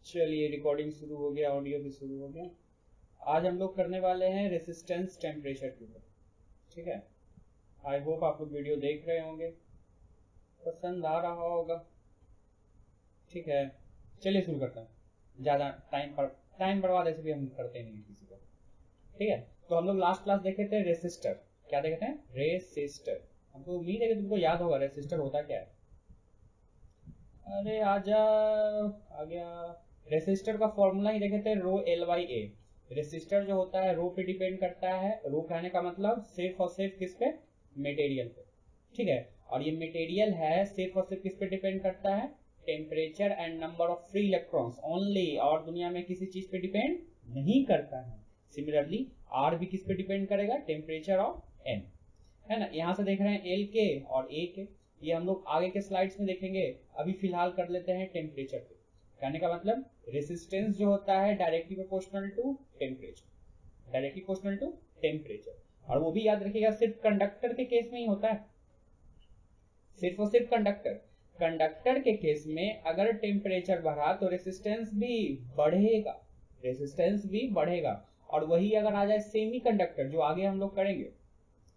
चलिए रिकॉर्डिंग शुरू हो गया, ऑडियो भी शुरू हो गया। आज हम लोग करने वाले हैं रेसिस्टेंस टेम्परेचर के ऊपर, ठीक है। आई होप आप लोग वीडियो देख रहे होंगे, पसंद आ रहा होगा, ठीक है। चलिए शुरू करते हैं, ज़्यादा टाइम बर्बाद ऐसे भी हम करते नहीं किसी को, ठीक है। तो हम लोग लास्ट क्लास देखे थे रेसिस्टर, क्या देखे थे? रेसिस्टर। हमको उम्मीद है कि तुमको याद होगा रेसिस्टर होता क्या है। अरे आजा, आ गया। रेसिस्टर का फॉर्मूला ही देखे थे, rho L by A. Resistor जो होता है रो पे डिपेंड करता है। रो कहने का मतलब सिर्फ और सिर्फ किस पे? मटेरियल पे, ठीक है। और ये मटेरियल है सिर्फ और सिर्फ किस पे डिपेंड करता है? Temperature and number of free electrons only, और दुनिया में किसी चीज पे डिपेंड नहीं करता है। सिमिलरली आर भी किस पे डिपेंड करेगा? टेम्परेचर ऑफ एन, है ना। यहाँ से देख रहे हैं एल के और ए के, ये हम लोग आगे के स्लाइड्स में देखेंगे। अभी फिलहाल कर लेते हैं टेम्परेचर पे। कहने का मतलब रेसिस्टेंस जो होता है directly proportional to temperature, directly proportional to temperature. और वो भी याद रखिएगा सिर्फ कंडक्टर के केस में ही होता है, सिर्फ और सिर्फ कंडक्टर के केस में अगर टेम्परेचर बढ़ा तो रेसिस्टेंस भी बढ़ेगा, रेसिस्टेंस भी बढ़ेगा। और वही अगर आ जाए सेमी कंडक्टर, जो आगे हम लोग करेंगे,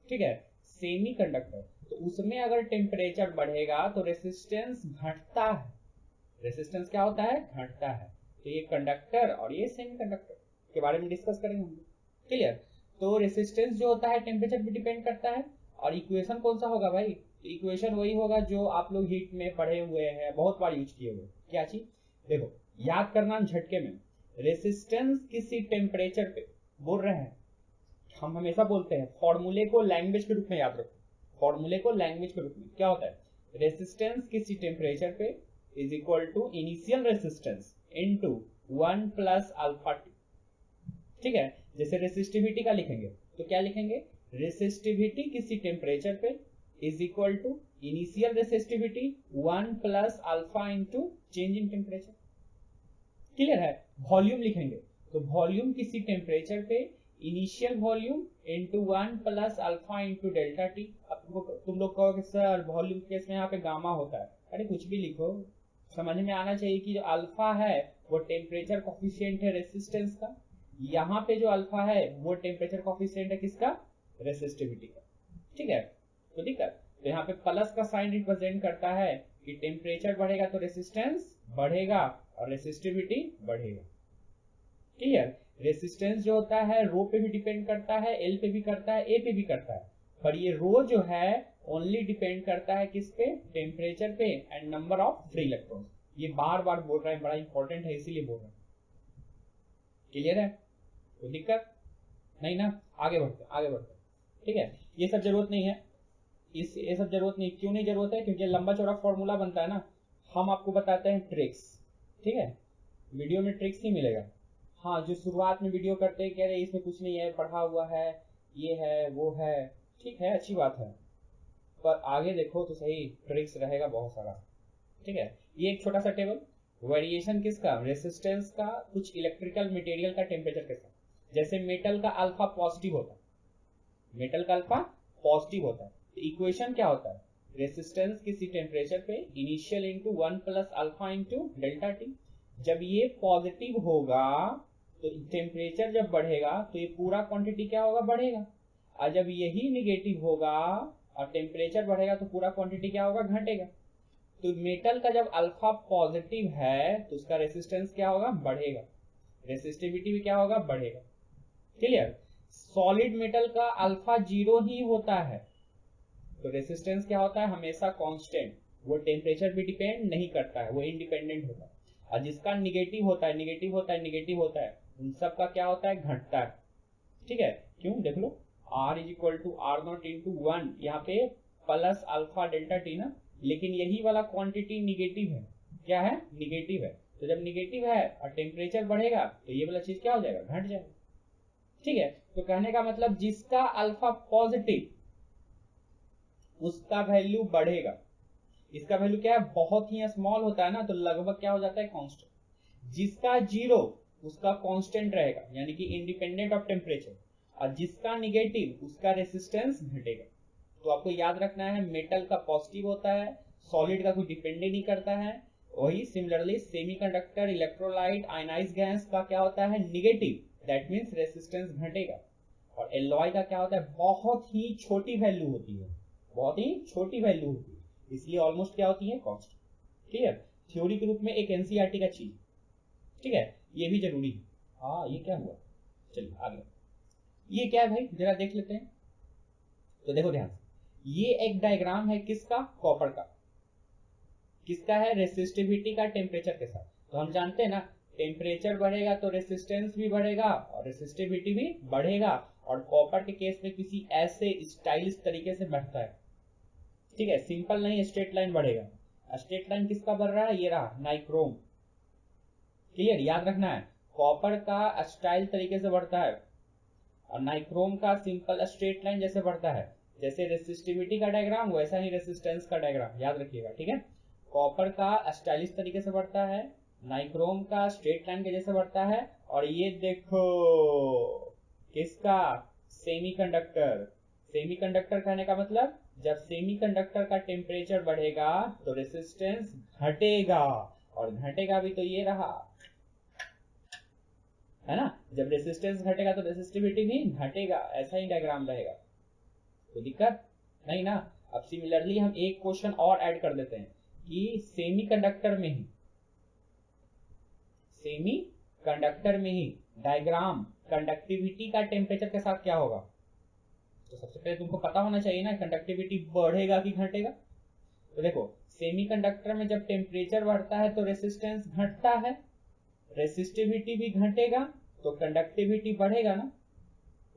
ठीक है, सेमी कंडक्टर, तो उसमें अगर टेम्परेचर बढ़ेगा तो रेसिस्टेंस घटता है। रेसिस्टेंस क्या होता है? घटता है। तो ये कंडक्टर और ये सेमी कंडक्टर के बारे में डिस्कस करेंगे हम, क्लियर। तो रेसिस्टेंस जो होता है टेम्परेचर पे डिपेंड करता है। और इक्वेशन कौन सा होगा भाई? इक्वेशन वही होगा जो आप लोग हीट में पढ़े हुए हैं, बहुत बार यूज किए हुए। क्या चीज? देखो, याद करना झटके में। रेसिस्टेंस किसी टेम्परेचर पे बोल रहे हैं, हम हमेशा बोलते हैं फॉर्मूले को लैंग्वेज के रूप में याद रखो। फॉर्मूले को लैंग्वेज के रूप में क्या होता है? रेसिस्टेंस किसी टेम्परेचर पे is equal to initial resistance into 1 plus alpha T, ठीक है। जैसे रेसिस्टिविटी का लिखेंगे तो क्या लिखेंगे? रेसिस्टिविटी किसी टेम्परेचर पे is equal to initial resistivity 1 plus alpha into change in temperature, clear है। वॉल्यूम लिखेंगे तो वॉल्यूम किसी टेम्परेचर पे initial volume into 1 plus alpha into delta T. अब तुम लोग कहोगे सर वॉल्यूम केस में यहाँ पे गामा होता है। अरे कुछ भी लिखो, समझ में आना चाहिए कि जो अल्फा है वो टेम्परेचर कॉफिशिएंट है रेसिस्टेंस का। यहाँ पे जो अल्फा है वो टेम्परेचर कॉफिशिएंट है किसका? रेसिस्टिविटी का, ठीक है। तो दिक्कत, तो यहाँ पे प्लस का साइन रिप्रेजेंट करता है कि टेम्परेचर बढ़ेगा तो रेसिस्टेंस बढ़ेगा और रेसिस्टिविटी बढ़ेगा, क्लियर। रेसिस्टेंस जो होता है रो पे भी डिपेंड करता है, एल पे भी करता है, ए पे भी करता है। पर ये रो जो है ओनली डिपेंड करता है किस पे? टेम्परेचर पे and number of free electron. ये बार बार बोल रहे हैं, बड़ा इंपॉर्टेंट है इसीलिए बोल रहे हैं, क्लियर है। कोई दिक्कत नहीं ना? आगे बढ़ते, ठीक है। ये सब जरूरत नहीं है, ये सब जरूरत नहीं। क्यों नहीं जरूरत है? क्योंकि लंबा चौड़ा फॉर्मूला बनता है ना। हम आपको बताते हैं ट्रिक्स, ठीक है। वीडियो में ट्रिक्स ही मिलेगा। हाँ, जो शुरुआत में वीडियो करते हैं कह रहे इसमें कुछ नहीं है, पढ़ा हुआ है, ये है वो है, ठीक है, अच्छी बात है, पर आगे देखो तो सही, ट्रिक्स रहेगा बहुत सारा, ठीक है। ये एक छोटा सा टेबल, वेरिएशन किसका? रेसिस्टेंस का कुछ इलेक्ट्रिकल मटेरियल का टेम्परेचर के साथ। जैसे मेटल का अल्फा पॉजिटिव होता है, मेटल का अल्फा पॉजिटिव होता है, तो इक्वेशन क्या होता है? रेसिस्टेंस किसी टेम्परेचर पे initial into 1 plus alpha into delta T. जब ये पॉजिटिव होगा तो टेम्परेचर जब बढ़ेगा तो ये पूरा क्वांटिटी क्या होगा? बढ़ेगा। और जब यही निगेटिव होगा और टेम्परेचर बढ़ेगा तो पूरा क्वांटिटी क्या होगा? घटेगा। तो मेटल का जब अल्फा पॉजिटिव है तो उसका रेसिस्टेंस क्या होगा? बढ़ेगा। रेसिस्टिविटी भी क्या होगा? बढ़ेगा, क्लियर। सॉलिड मेटल का अल्फा 0 ही होता है तो रेसिस्टेंस क्या होता है? हमेशा कांस्टेंट, वो टेम्परेचर भी डिपेंड नहीं करता है, वो इंडिपेंडेंट होता है। और जिसका निगेटिव होता है, निगेटिव होता है, निगेटिव होता है, उन सब का क्या होता है? घटता है, ठीक है। क्यों? देख लो, R is equal to R naught into 1, यहाँ पे प्लस अल्फा डेल्टा टी ना, लेकिन यही वाला क्वांटिटी निगेटिव है। क्या है? निगेटिव है। तो जब निगेटिव है और टेम्परेचर बढ़ेगा तो ये वाला चीज क्या हो जाएगा? घट जाएगा, ठीक है। तो कहने का मतलब जिसका अल्फा पॉजिटिव उसका वैल्यू बढ़ेगा। इसका वैल्यू क्या है? बहुत ही स्मॉल होता है ना, तो लगभग क्या हो जाता है? कांस्टेंट। जिसका 0 उसका कांस्टेंट रहेगा, यानी कि इंडिपेंडेंट ऑफ टेम्परेचर। और जिसका निगेटिव उसका रेसिस्टेंस घटेगा। तो आपको याद रखना है मेटल का पॉजिटिव होता है, सॉलिड का कोई डिपेंड नहीं करता है, वही similarly semiconductor, electrolyte, ionise gas का क्या होता है, निगेटिव, दैट मींस रेजिस्टेंस घटेगा। और एलॉय का क्या होता है, बहुत ही छोटी वैल्यू होती है, बहुत ही छोटी वैल्यू होती है, इसलिए ऑलमोस्ट क्या होती है, कॉस्ट। क्लियर। थ्योरी के रूप में एक एनसीईआरटी का चीज, ठीक है, ये भी जरूरी है। हाँ ये क्या हुआ, चलिए आगे। ये क्या है भाई, जरा देख लेते हैं। तो देखो ध्यान से, ये एक डायग्राम है किसका, कॉपर का। किसका है, रेसिस्टिविटी का टेम्परेचर के साथ। तो हम जानते हैं ना, टेम्परेचर बढ़ेगा तो रेसिस्टेंस भी बढ़ेगा और रेसिस्टिविटी भी बढ़ेगा। और कॉपर के केस में किसी ऐसे स्टाइलिश तरीके से बढ़ता है, ठीक है, सिंपल नहीं, स्ट्रेट लाइन बढ़ेगा। स्ट्रेट लाइन किसका बढ़ रहा है, ये रहा नाइक्रोम। क्लियर, याद रखना है, कॉपर का स्टाइल तरीके से बढ़ता है और नाइक्रोम का सिंपल स्ट्रेट लाइन जैसे बढ़ता है। जैसे रेसिस्टिविटी का डायग्राम वैसा ही रेसिस्टेंस का डायग्राम, याद रखिएगा, ठीक है। कॉपर का स्टाइलिश तरीके से बढ़ता है, नाइक्रोम का स्ट्रेट लाइन के जैसे बढ़ता है। और ये देखो किसका, सेमीकंडक्टर। सेमीकंडक्टर कहने का मतलब, जब सेमीकंडक्टर का टेम्परेचर बढ़ेगा तो रेसिस्टेंस घटेगा, और घटेगा भी तो ये रहा, है ना। जब रेसिस्टेंस घटेगा तो रेसिस्टिविटी भी घटेगा, ऐसा ही डायग्राम रहेगा। तो दिक्कत नहीं ना। अब सिमिलरली हम एक क्वेश्चन और ऐड कर देते हैं कि सेमीकंडक्टर में ही डायग्राम कंडक्टिविटी का टेम्परेचर के साथ क्या होगा। तो सबसे पहले तुमको पता होना चाहिए ना, कंडक्टिविटी बढ़ेगा कि घटेगा। तो देखो, सेमीकंडक्टर में जब टेम्परेचर बढ़ता है तो रेसिस्टेंस घटता है, रेसिस्टिविटी भी घटेगा तो कंडक्टिविटी बढ़ेगा ना।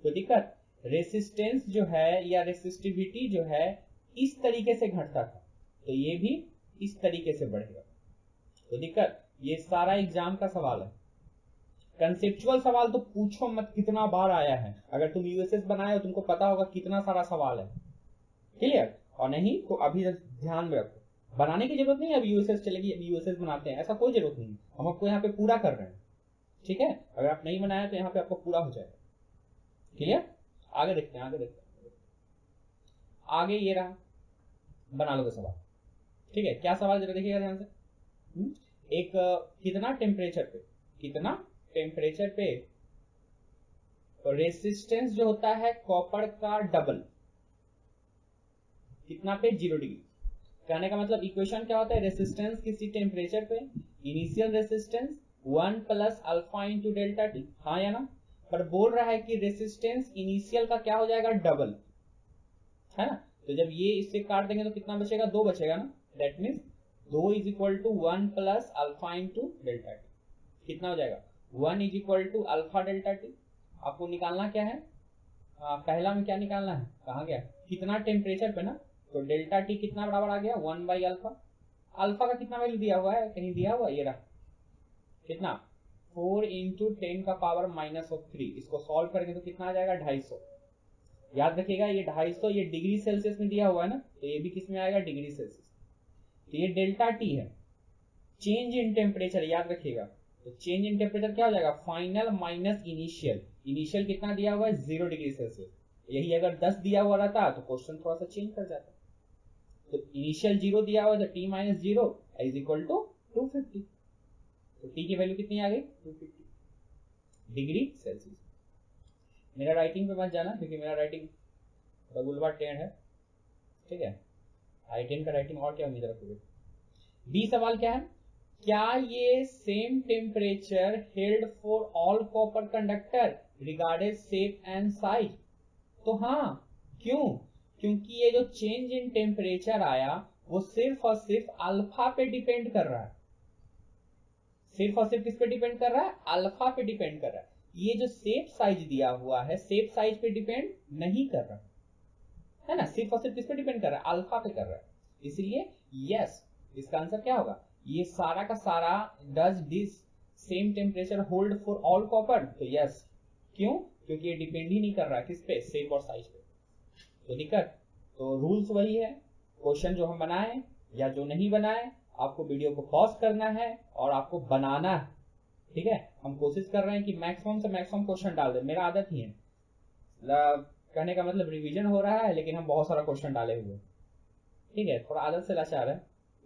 तो दिक्कत, रेसिस्टेंस जो है या रेसिस्टिविटी जो है इस तरीके से घटता था, तो ये भी इस तरीके से बढ़ेगा। तो दिक्कत, ये सारा एग्जाम का सवाल है, कंसेप्चुअल सवाल तो पूछो मत, कितना बार आया है। अगर तुम यूएसएस बनाए हो तुमको पता होगा कितना सारा सवाल है। क्लियर। और नहीं तो अभी ध्यान में रखो, बनाने की जरूरत नहीं, अब यूएसएस चलेगी, अब यूएसएस बनाते हैं, ऐसा कोई जरूरत नहीं, हम आपको यहाँ पे पूरा कर रहे हैं, ठीक है। अगर आप नहीं बनाया तो यहाँ पे आपको पूरा हो जाएगा। क्लियर। आगे देखते हैं, आगे ये रहा, बना लोगे सवाल, ठीक है। क्या सवाल जरा देखिएगा ध्यान से। एक कितना टेम्परेचर पे रेसिस्टेंस जो होता है कॉपर का डबल, कितना पे, 0 डिग्री। कहने का मतलब इक्वेशन क्या होता है, रेसिस्टेंस किसी टेम्परेचर पे, initial resistance 1 plus alpha into delta T, हाँ या ना। पर बोल रहा है कि रेसिस्टेंस इनिशियल का क्या हो जाएगा, डबल, है ना। तो जब ये इससे काट देंगे तो कितना बचेगा, 2 बचेगा ना। That means 2 is equal to 1 plus alpha into delta T, कितना हो जाएगा, 1 is equal to alpha delta T. आपको निकालना क्या है, पहला में क्या निकालना है, कहाँ गया, कितना टेम्परेचर पे ना, तो डेल्टा टी कितना बराबर आ गया, 1 बाई अल्फा। अल्फा का कितना वैल्यू दिया हुआ है, कहीं दिया हुआ, ये रहा, कितना, 4 इंटू 10 का पावर -3। इसको सॉल्व करेंगे तो कितना आ जाएगा, 250। याद रखिएगा ये 250 ये डिग्री सेल्सियस में दिया हुआ है ना, तो ये भी किस में आएगा, डिग्री सेल्सियस। तो ये डेल्टा टी है, चेंज इन टेम्परेचर, याद रखिएगा। तो चेंज इन टेम्परेचर क्या हो जाएगा, फाइनल माइनस इनिशियल। इनिशियल कितना दिया हुआ है, 0 डिग्री सेल्सियस। यही अगर 10 दिया हुआ रहता तो क्वेश्चन थोड़ा सा चेंज कर जाता। तो इनिशियल 0 दिया हुआ है तो t minus 0 is equal to 250। तो t की वैल्यू कितनी आ गई, 250 डिग्री सेल्सियस। मेरा राइटिंग पे मत जाना क्योंकि मेरा राइटिंग रगुलवा टेढ़ है, ठीक है। I10 का राइटिंग और क्या उम्मीद रखोगे। बी सवाल क्या है, क्या ये same temperature held for all copper conductor regarded shape and size. तो हाँ, क्यों, क्योंकि ये जो चेंज इन टेम्परेचर आया वो सिर्फ और सिर्फ अल्फा पे डिपेंड कर रहा है। सिर्फ और सिर्फ किस पे डिपेंड कर रहा है, अल्फा पे डिपेंड कर रहा है। ये जो शेप साइज दिया हुआ है, शेप साइज पे डिपेंड नहीं कर रहा है ना, सिर्फ और सिर्फ किस पे डिपेंड कर रहा है, अल्फा पे कर रहा है। इसलिए यस, इसका आंसर क्या होगा, ये सारा का सारा does this same temperature hold for all copper. तो यस, क्यों, क्योंकि ये डिपेंड ही नहीं कर रहा है किस पे, शेप और साइज पे। तो दिक्कत, तो रूल्स वही है, क्वेश्चन जो हम बनाए या जो नहीं बनाए, आपको वीडियो को पॉज करना है और आपको बनाना है, ठीक है। हम कोशिश कर रहे हैं कि मैक्सिमम से मैक्सिमम क्वेश्चन डाल दें, मेरा आदत ही है, कहने का मतलब रिवीजन हो रहा है लेकिन हम बहुत सारा क्वेश्चन डाले हुए, ठीक है, थोड़ा आदत से लाचार है,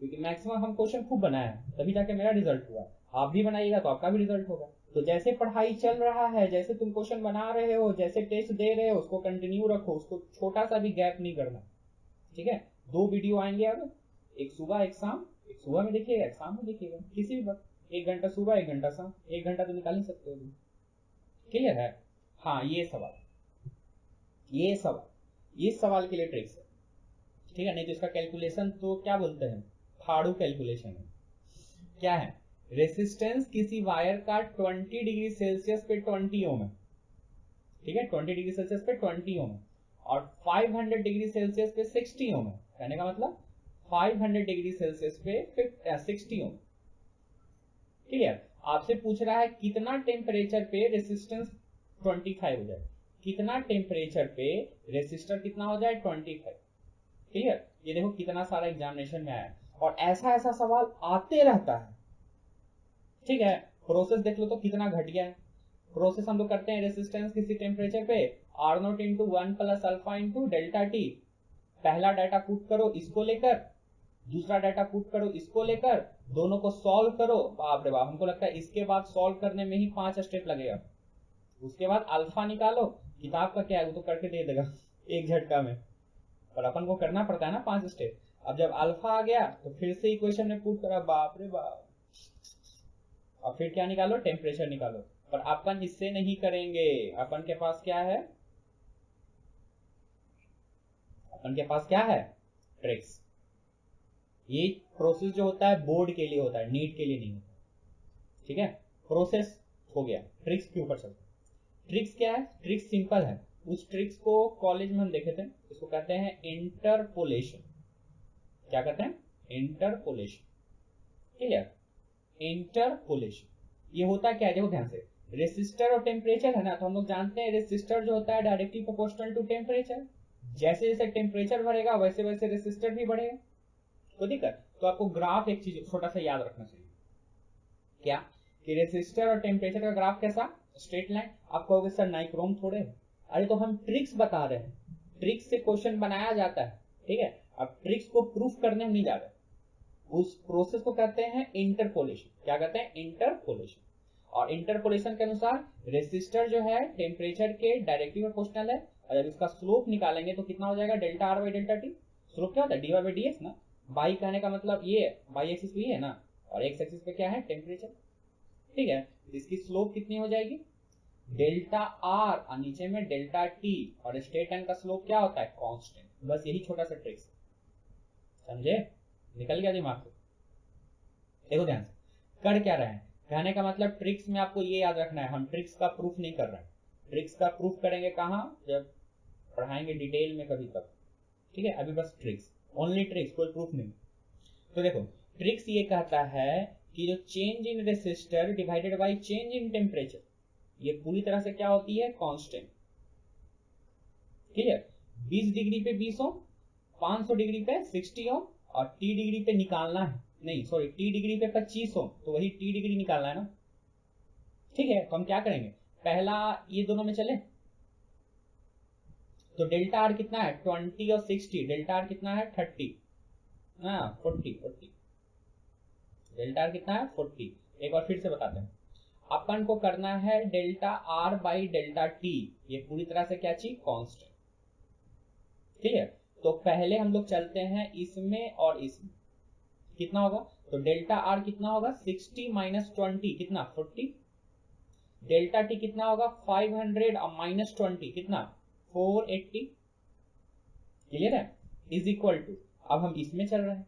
क्योंकि मैक्सिमम हम क्वेश्चन खूब बनाए हैं, तभी जाके मेरा रिजल्ट हुआ। आप भी बनाइएगा तो आपका भी रिजल्ट होगा। तो जैसे पढ़ाई चल रहा है, जैसे तुम क्वेश्चन बना रहे हो, जैसे टेस्ट दे रहे हो, उसको कंटिन्यू रखो, उसको छोटा सा भी गैप नहीं करना, ठीक है। 2 वीडियो आएंगे अब, एक सुबह एक शाम। एक सुबह में देखिएगा, एक शाम में देखिएगा, किसी भी वक्त। 1 घंटा सुबह, 1 घंटा शाम, 1 घंटा तो निकाल ही सकते हो। क्लियर है? हाँ, ये सवाल के लिए ट्रिक्स है, ठीक है। नहीं तो इसका कैलकुलेशन तो क्या बोलते हैं, फाड़ू कैलकुलेशन है। क्या है? रेसिस्टेंस किसी वायर का 20 डिग्री सेल्सियस पे 20 ओम है, ठीक है। 20 डिग्री सेल्सियस पे 20 ओम है, और 500 डिग्री सेल्सियस पे 60 ओम है। कहने का मतलब 500 डिग्री सेल्सियस पे 60 ओम। क्लियर? आपसे पूछ रहा है कितना टेम्परेचर पे रेसिस्टेंस 25 हो जाए, कितना टेम्परेचर पे रेसिस्टर कितना हो जाए 25। क्लियर? ये देखो कितना सारा एग्जामिनेशन में आया, और ऐसा ऐसा सवाल आते रहता है, ठीक है। प्रोसेस देख लो तो कितना घटिया है। प्रोसेस हम लोग करते हैं, रेसिस्टेंस किसी टेम्परेचर पे R0 not into 1 plus alpha into delta T. पहला डाटा पुट करो इसको लेकर, दूसरा डाटा पुट करो इसको लेकर, दोनों को सॉल्व करो। बाप रे बाप, हमको लगता है इसके बाद सॉल्व करने में ही 5 स्टेप लगेगा। उसके बाद अल्फा निकालो, किताब का क्या है वो तो करके दे देगा एक झटका में, पर अपन को करना पड़ता है ना 5 स्टेप। अब जब अल्फा आ गया तो फिर से इक्वेशन में पुट करा, बाप रे बाप। और फिर क्या निकालो, टेम्परेचर निकालो। पर अपन इससे नहीं करेंगे, अपन के पास क्या है, अपन के पास क्या है, ट्रिक्स। ये प्रोसेस जो होता है बोर्ड के लिए होता है, नीट के लिए नहीं होता, ठीक है। प्रोसेस हो गया, ट्रिक्स के ऊपर चलते। ट्रिक्स क्या है? ट्रिक्स सिंपल है। उस ट्रिक्स को कॉलेज में हम देखे थे, इसको कहते हैं इंटरपोलेशन। क्या कहते हैं? इंटरपोलेशन। क्लियर? इंटरपोलेशन ये होता क्या है, देखो ध्यान से। रेसिस्टर और टेम्परेचर है ना, तो हम लोग जानते हैं रेसिस्टर जो होता है डायरेक्टली प्रोपोर्शनल टू टेम्परेचर। जैसे जैसे टेम्परेचर बढ़ेगा वैसे वैसे रेसिस्टर भी बढ़ेगा। तो दिक्कत, तो आपको ग्राफ एक चीज छोटा सा याद रखना चाहिए, क्या कि रेसिस्टर और टेम्परेचर का ग्राफ कैसा, स्ट्रेट लाइन। आप कहोगे सर नाइक्रोम थोड़े, अरे तो हम ट्रिक्स बता रहे हैं, ट्रिक्स से क्वेश्चन बनाया जाता है, ठीक है। अब ट्रिक्स को प्रूफ करने हम नहीं जा रहे, उस प्रोसेस को कहते हैं इंटरपोलेशन। क्या कहते हैं? इंटरपोलेशन। और इंटरपोलेशन के अनुसार रेसिस्टर जो है टेम्परेचर के डायरेक्टली प्रोपोर्शनल है, और जब इसका स्लोप निकालेंगे तो कितना हो जाएगा, delta R by delta T. Slope क्या होता है, D Y by D X ना। बाई कहने का मतलब ये है, बाई एक्सिस भी है ना, और एक्स एक्सिस पे क्या है, टेम्परेचर, ठीक है। इसकी स्लोप कितनी हो जाएगी, डेल्टा आर, और नीचे में डेल्टा टी, और स्ट्रेट लाइन का स्लोप क्या होता है, कांस्टेंट। बस यही छोटा सा ट्रिक्स, समझे? निकल गया दिमाग से? देखो ध्यान से, कर क्या रहे हैं, कहने का मतलब ट्रिक्स में आपको ये याद रखना है, हम ट्रिक्स का प्रूफ नहीं कर रहे हैं। ट्रिक्स का प्रूफ करेंगे कहाँ, जब पढ़ाएंगे डिटेल में कभी तक, ठीक है। अभी बस ट्रिक्स, ओनली ट्रिक्स, कोई प्रूफ नहीं। तो देखो ट्रिक्स ये कहता है कि जो change in resistor divided by change in temperature, ये पूरी तरह से क्या होती है, कांस्टेंट। क्लियर? 20 डिग्री पे 20 ओम, 500 डिग्री पे 60 ओम, और टी डिग्री पे निकालना है, नहीं सॉरी, टी डिग्री पे 25 ओम, तो वही टी डिग्री निकालना है ना, ठीक है। तो हम क्या करेंगे, पहला ये दोनों में चले, तो डेल्टा आर कितना है 20 और 60, डेल्टा आर कितना है 30, हाँ 40, डेल्टा आर कितना है 40। एक बार फिर से बताते हैं, अपन को करना है delta R by delta T, ये पूरी तरह से क्या चीज, कांस्टेंट, ठीक है। तो पहले हम लोग चलते हैं इसमें और इसमें, कितना होगा, तो डेल्टा आर कितना होगा 60 माइनस 20 कितना 40, डेल्टा टी कितना होगा 500 और माइनस 20 कितना 480। क्लियर है? इज इक्वल टू, अब हम इसमें चल रहे हैं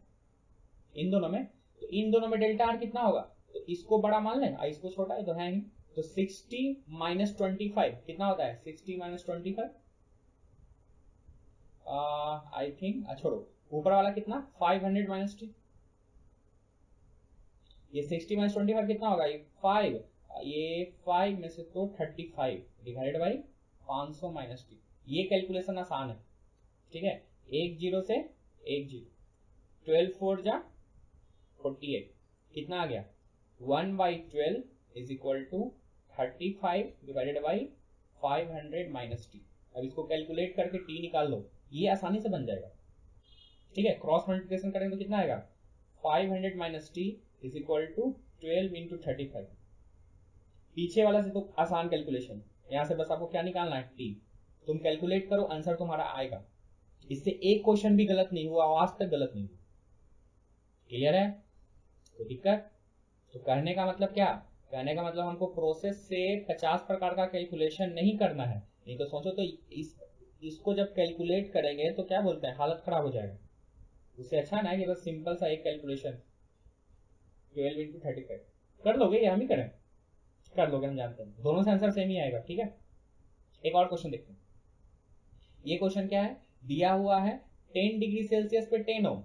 इन दोनों में, तो इन दोनों में डेल्टा आर कितना होगा, तो इसको बड़ा मान लें, इसको छोटा है तो है ही, तो 60 माइनस 25 कितना होता है, 60 माइनस 25 आई थिंक, छोड़ो ऊपर वाला कितना 500 माइनस टी, ये 60 माइनस 25 कितना होगा, ये 5, ये 5 में से तो 35 डिवाइडेड बाई 500 माइनस टी। ये कैलकुलेशन आसान है, ठीक है। एक जीरो से एक जीरो, 12 4 जा 48, कितना आ गया 1/12 is equal to 35 divided by 500 minus T. अब इसको कैलकुलेट करके टी निकाल लो, ये आसानी से बन जाएगा, ठीक है। क्रॉस मल्टीप्लिकेशन करेंगे तो कितना आएगा 500 minus T is equal to 12 into 35। पीछे वाला से तो आसान कैलकुलेशन, यहाँ से बस आपको क्या निकालना है, टी। तुम कैलकुलेट करो, आंसर तुम्हारा आएगा। इससे एक क्वेश्चन भी गलत नहीं हुआ, आज तक गलत नहीं हुआ। क्लियर है? तो दिक्कत, तो कहने का मतलब क्या, कहने का मतलब हमको प्रोसेस से 50 प्रकार का कैलकुलेशन नहीं करना है। नहीं तो सोचो तो इसको जब कैलकुलेट करेंगे तो क्या बोलते हैं, हालत खराब हो जाएगा। उससे अच्छा ना है कि बस सिंपल सा एक कैलकुलेशन 12 इंटू 35 कर लोगे, या हम ही करें, कर लोगे, हम जानते हैं दोनों से आंसर सेम ही आएगा। ठीक है, एक और क्वेश्चन देखते हैं। ये क्वेश्चन क्या है, दिया हुआ है 10 डिग्री सेल्सियस पे 10 ओम,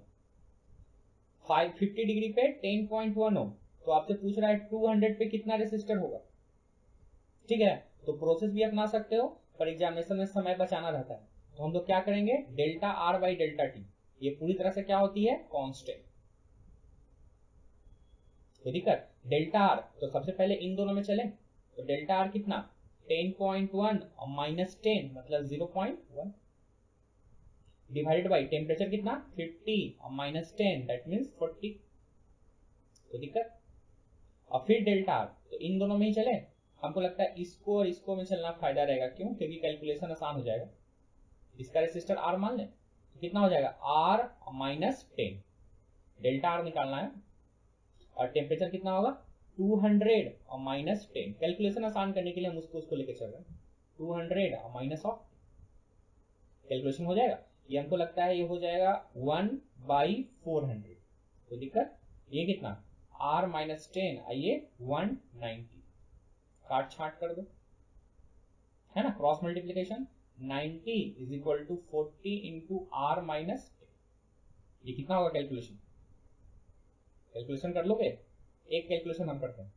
50 डिग्री पे 10.1 ओम। तो आपसे पूछ रहा है 200 पे कितना रेसिस्टर होगा। ठीक है, तो प्रोसेस भी अपना सकते हो, पर एग्जामिनेशन में समय बचाना रहता है। तो हम लोग क्या करेंगे, delta R by delta T, ये पूरी तरह से क्या होती है, कांस्टेंट। तो दिक्कत, डेल्टा आर, तो सबसे पहले इन दोनों में चले, तो डेल्टा आर कितना 10.1 और माइनस 10 मतलब 0.1 डिवाइडेड बाई टेम्परेचर कितना 50 और माइनस 10 दैट मीन्स 40। तो दिक्कत, और फिर डेल्टा आर, तो इन दोनों में ही चले। हमको लगता है इसको और इसको में चलना फायदा रहेगा, क्यों, क्योंकि कैलकुलेशन आसान हो जाएगा। इसका रेसिस्टर आर मान लें, तो कितना हो जाएगा आर माइनस 10, डेल्टा आर निकालना है। और टेम्परेचर कितना होगा 200 और माइनस 10, कैलकुलेशन आसान करने के लिए हम उसको लेके चल रहे हैं। 200 और माइनस ऑफ, कैलकुलेशन हो जाएगा। ये हमको लगता है ये हो जाएगा 1/400। तो दिक्कत, ये कितना r माइनस 10, आइए 190, काट छाट कर दो, है ना, cross multiplication 90 is equal to 40 into R minus 10। ये कितना होगा कैलकुलेशन, कैलकुलेशन कर लोगे। एक कैलकुलेशन हम करते हैं,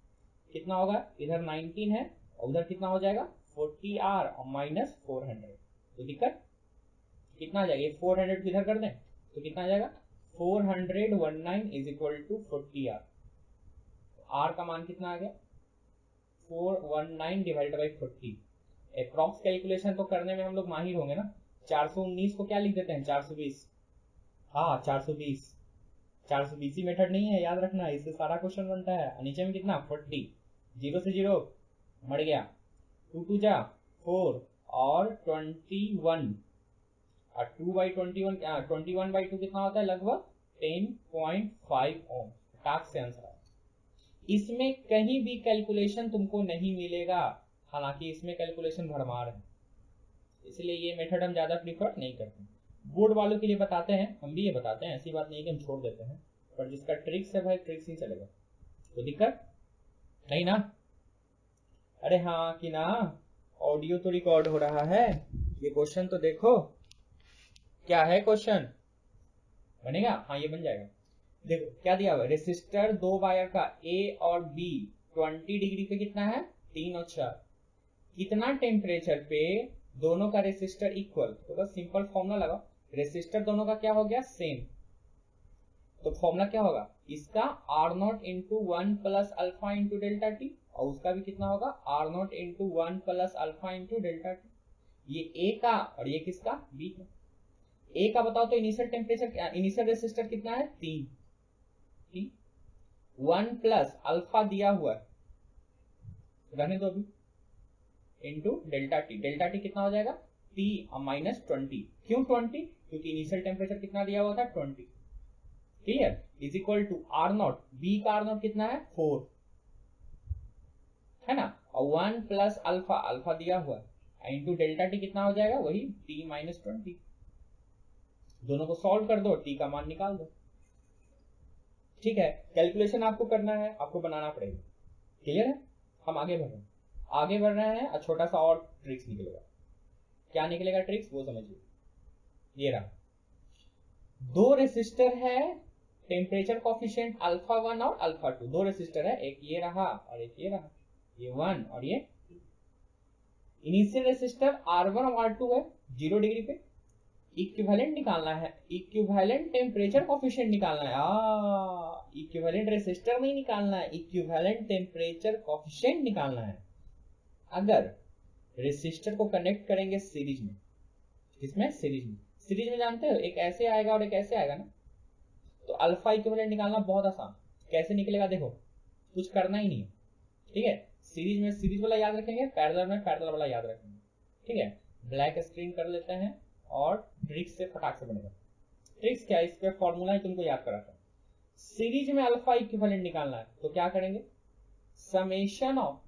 कितना होगा, इधर 19 है और उधर कितना हो जाएगा 40r और माइनस 400। तो दिक्कत कितना आ जाएगा, ये 400 इधर कर दें तो कितना आ जाएगा 419 is equal to 40r। r का मान कितना आ गया 419 डिवाइडेड बाई 40। अप्रॉक्स कैलकुलेशन तो करने में हम लोग माहिर होंगे ना। 419 को क्या लिख देते हैं 420, हाँ 420, 420 मेथड नहीं है, याद रखना, इससे सारा क्वेश्चन बनता है। नीचे में कितना 40, 0 से 0 मर गया, 2 2 जा 4 और 21 और 2/21 कितना होता है लगभग 10.5 ओम। टास्क से आंसर है। इसमें कहीं भी कैलकुलेशन तुमको नहीं मिलेगा, हालांकि इसमें कैलकुलेशन भरमार है, इसलिए ये मेथड हम ज्यादा प्रीफर नहीं करते। बोर्ड वालों के लिए बताते हैं, हम भी ये बताते हैं, ऐसी बात नहीं कि हम छोड़ देते हैं, पर जिसका ट्रिक्स है भाई ट्रिक्स ही चलेगा। तो दिक्कत नहीं ना, अरे हाँ कि ना, ऑडियो तो रिकॉर्ड हो रहा है। ये क्वेश्चन तो देखो, क्या है क्वेश्चन, बनेगा, हाँ ये बन जाएगा। देखो क्या दिया हुआ है, रेसिस्टर 2 वायर का ए और बी 20 डिग्री पे कितना है 3 और 4, कितना टेम्परेचर पे दोनों का रेसिस्टर इक्वल। तो बस सिंपल फॉर्मूला लगाओ, रेसिस्टर दोनों का क्या हो गया सेम, तो फॉर्मूला क्या होगा इसका R0 into 1 plus alpha into delta T, और उसका भी कितना होगा R0 into 1 plus alpha into delta T. ये ए का और ये किसका बी का। ए का बताओ तो इनिशियल टेम्परेचर, इनिशियल रेसिस्टर कितना है 3, 1 प्लस अल्फा दिया हुआ है, रहने दो अभी, into delta T, delta T कितना हो जाएगा टी और माइनस 20। क्यों 20, क्योंकि इनिशियल टेम्परेचर कितना दिया हुआ था 20। Clear, is equal to R0, B का R0 कितना है 4, है ना, और 1 प्लस अल्फा, अल्फा दिया हुआ है, इंटू डेल्टा टी कितना हो जाएगा वही टी माइनस 20। दोनों को सॉल्व कर दो, टी का मान निकाल दो। ठीक है, कैलकुलेशन आपको करना है, आपको बनाना पड़ेगा। क्लियर है, हम आगे बढ़ रहे हैं, आगे बढ़ रहे हैं और छोटा सा और ट्रिक्स निकलेगा। क्या निकलेगा ट्रिक्स वो समझिए। ये रहा, दो रेसिस्टर है, टेम्परेचर कोफिशिएंट अल्फा 1 और अल्फा 2, दो रेसिस्टर है, एक ये रहा और एक ये रहा, ये 1 और ये 2। इनिशियल रेसिस्टर R1 और R2 है 0 डिग्री पे, इक्विवेलेंट निकालना है, इक्विवेलेंट टेम्परेचर कोफिशिएंट निकालना है, इक्विवेलेंट रेसिस्टर नहीं निकालना है, इक्विवेलेंट टेम्परेचर कोफिशिएंट निकालना है। अगर रेसिस्टर को कनेक्ट करेंगे सीरीज में, इसमें सीरीज में जानते हो एक ऐसे आएगा और एक ऐसे आएगा ना, तो अल्फा इक्विवेलेंट निकालना बहुत आसान। कैसे निकलेगा देखो, कुछ करना ही नहीं है, ठीक है। सीरीज में सीरीज वाला याद रखेंगे, पैरेलल में पैरेलल वाला याद रखेंगे, ठीक है। ब्लैक स्क्रीन कर लेते हैं और ट्रिक्स से फटाक से बनेगा। ट्रिक्स क्या है, इसका फॉर्मूला ही तुमको याद कराता हूं। सीरीज में अल्फा इक्विवेलेंट निकालना है तो क्या करेंगे, summation of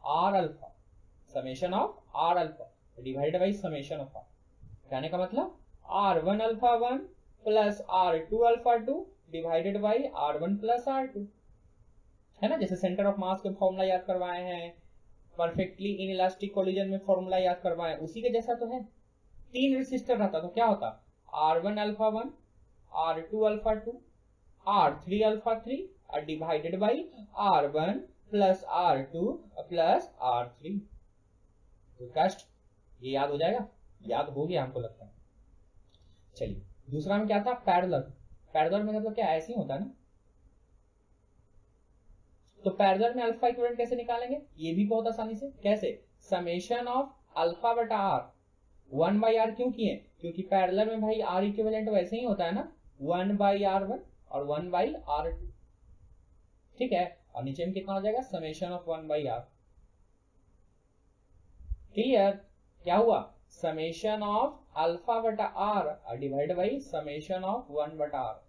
R alpha, summation of R alpha divided by summation of R. कहने का मतलब R1 alpha 1 plus R2 alpha 2 divided by R1 plus R2, है ना। जैसे सेंटर ऑफ मास के फॉर्मूला याद करवाए हैं, परफेक्टली इन इलास्टिक कोलिजन में फॉर्मूला याद करवाए, उसी के जैसा तो है। 3 रेसिस्टर रहता तो क्या होता, R1 alpha 1, R2 alpha 2, R3 alpha 3 और divided by R1 plus R2 plus R3। तो कष्ट ये याद हो जाएगा, याद हो गया हमको लगता है। चलिए दूसरा में क्या था, पैरेलल। पैरेलल में मतलब क्या, ऐसे ही होता है ना। तो पैरेलल में अल्फा इक्विवेलेंट कैसे निकालेंगे, ये भी बहुत आसानी से। कैसे, समेशन ऑफ अल्फा बटा आर, 1 बाई आर क्यों किए, क्योंकि पैरेलल में भाई आर इक्विवेलेंट वैसे ही होता है ना, 1 बाई R1 और 1 बाई R2, ठीक है। और नीचे में कितना हो जाएगा, summation of 1 by R. Clear, क्या हुआ, समेशन ऑफ अल्फा बटा R divide by summation of 1 बटा आर।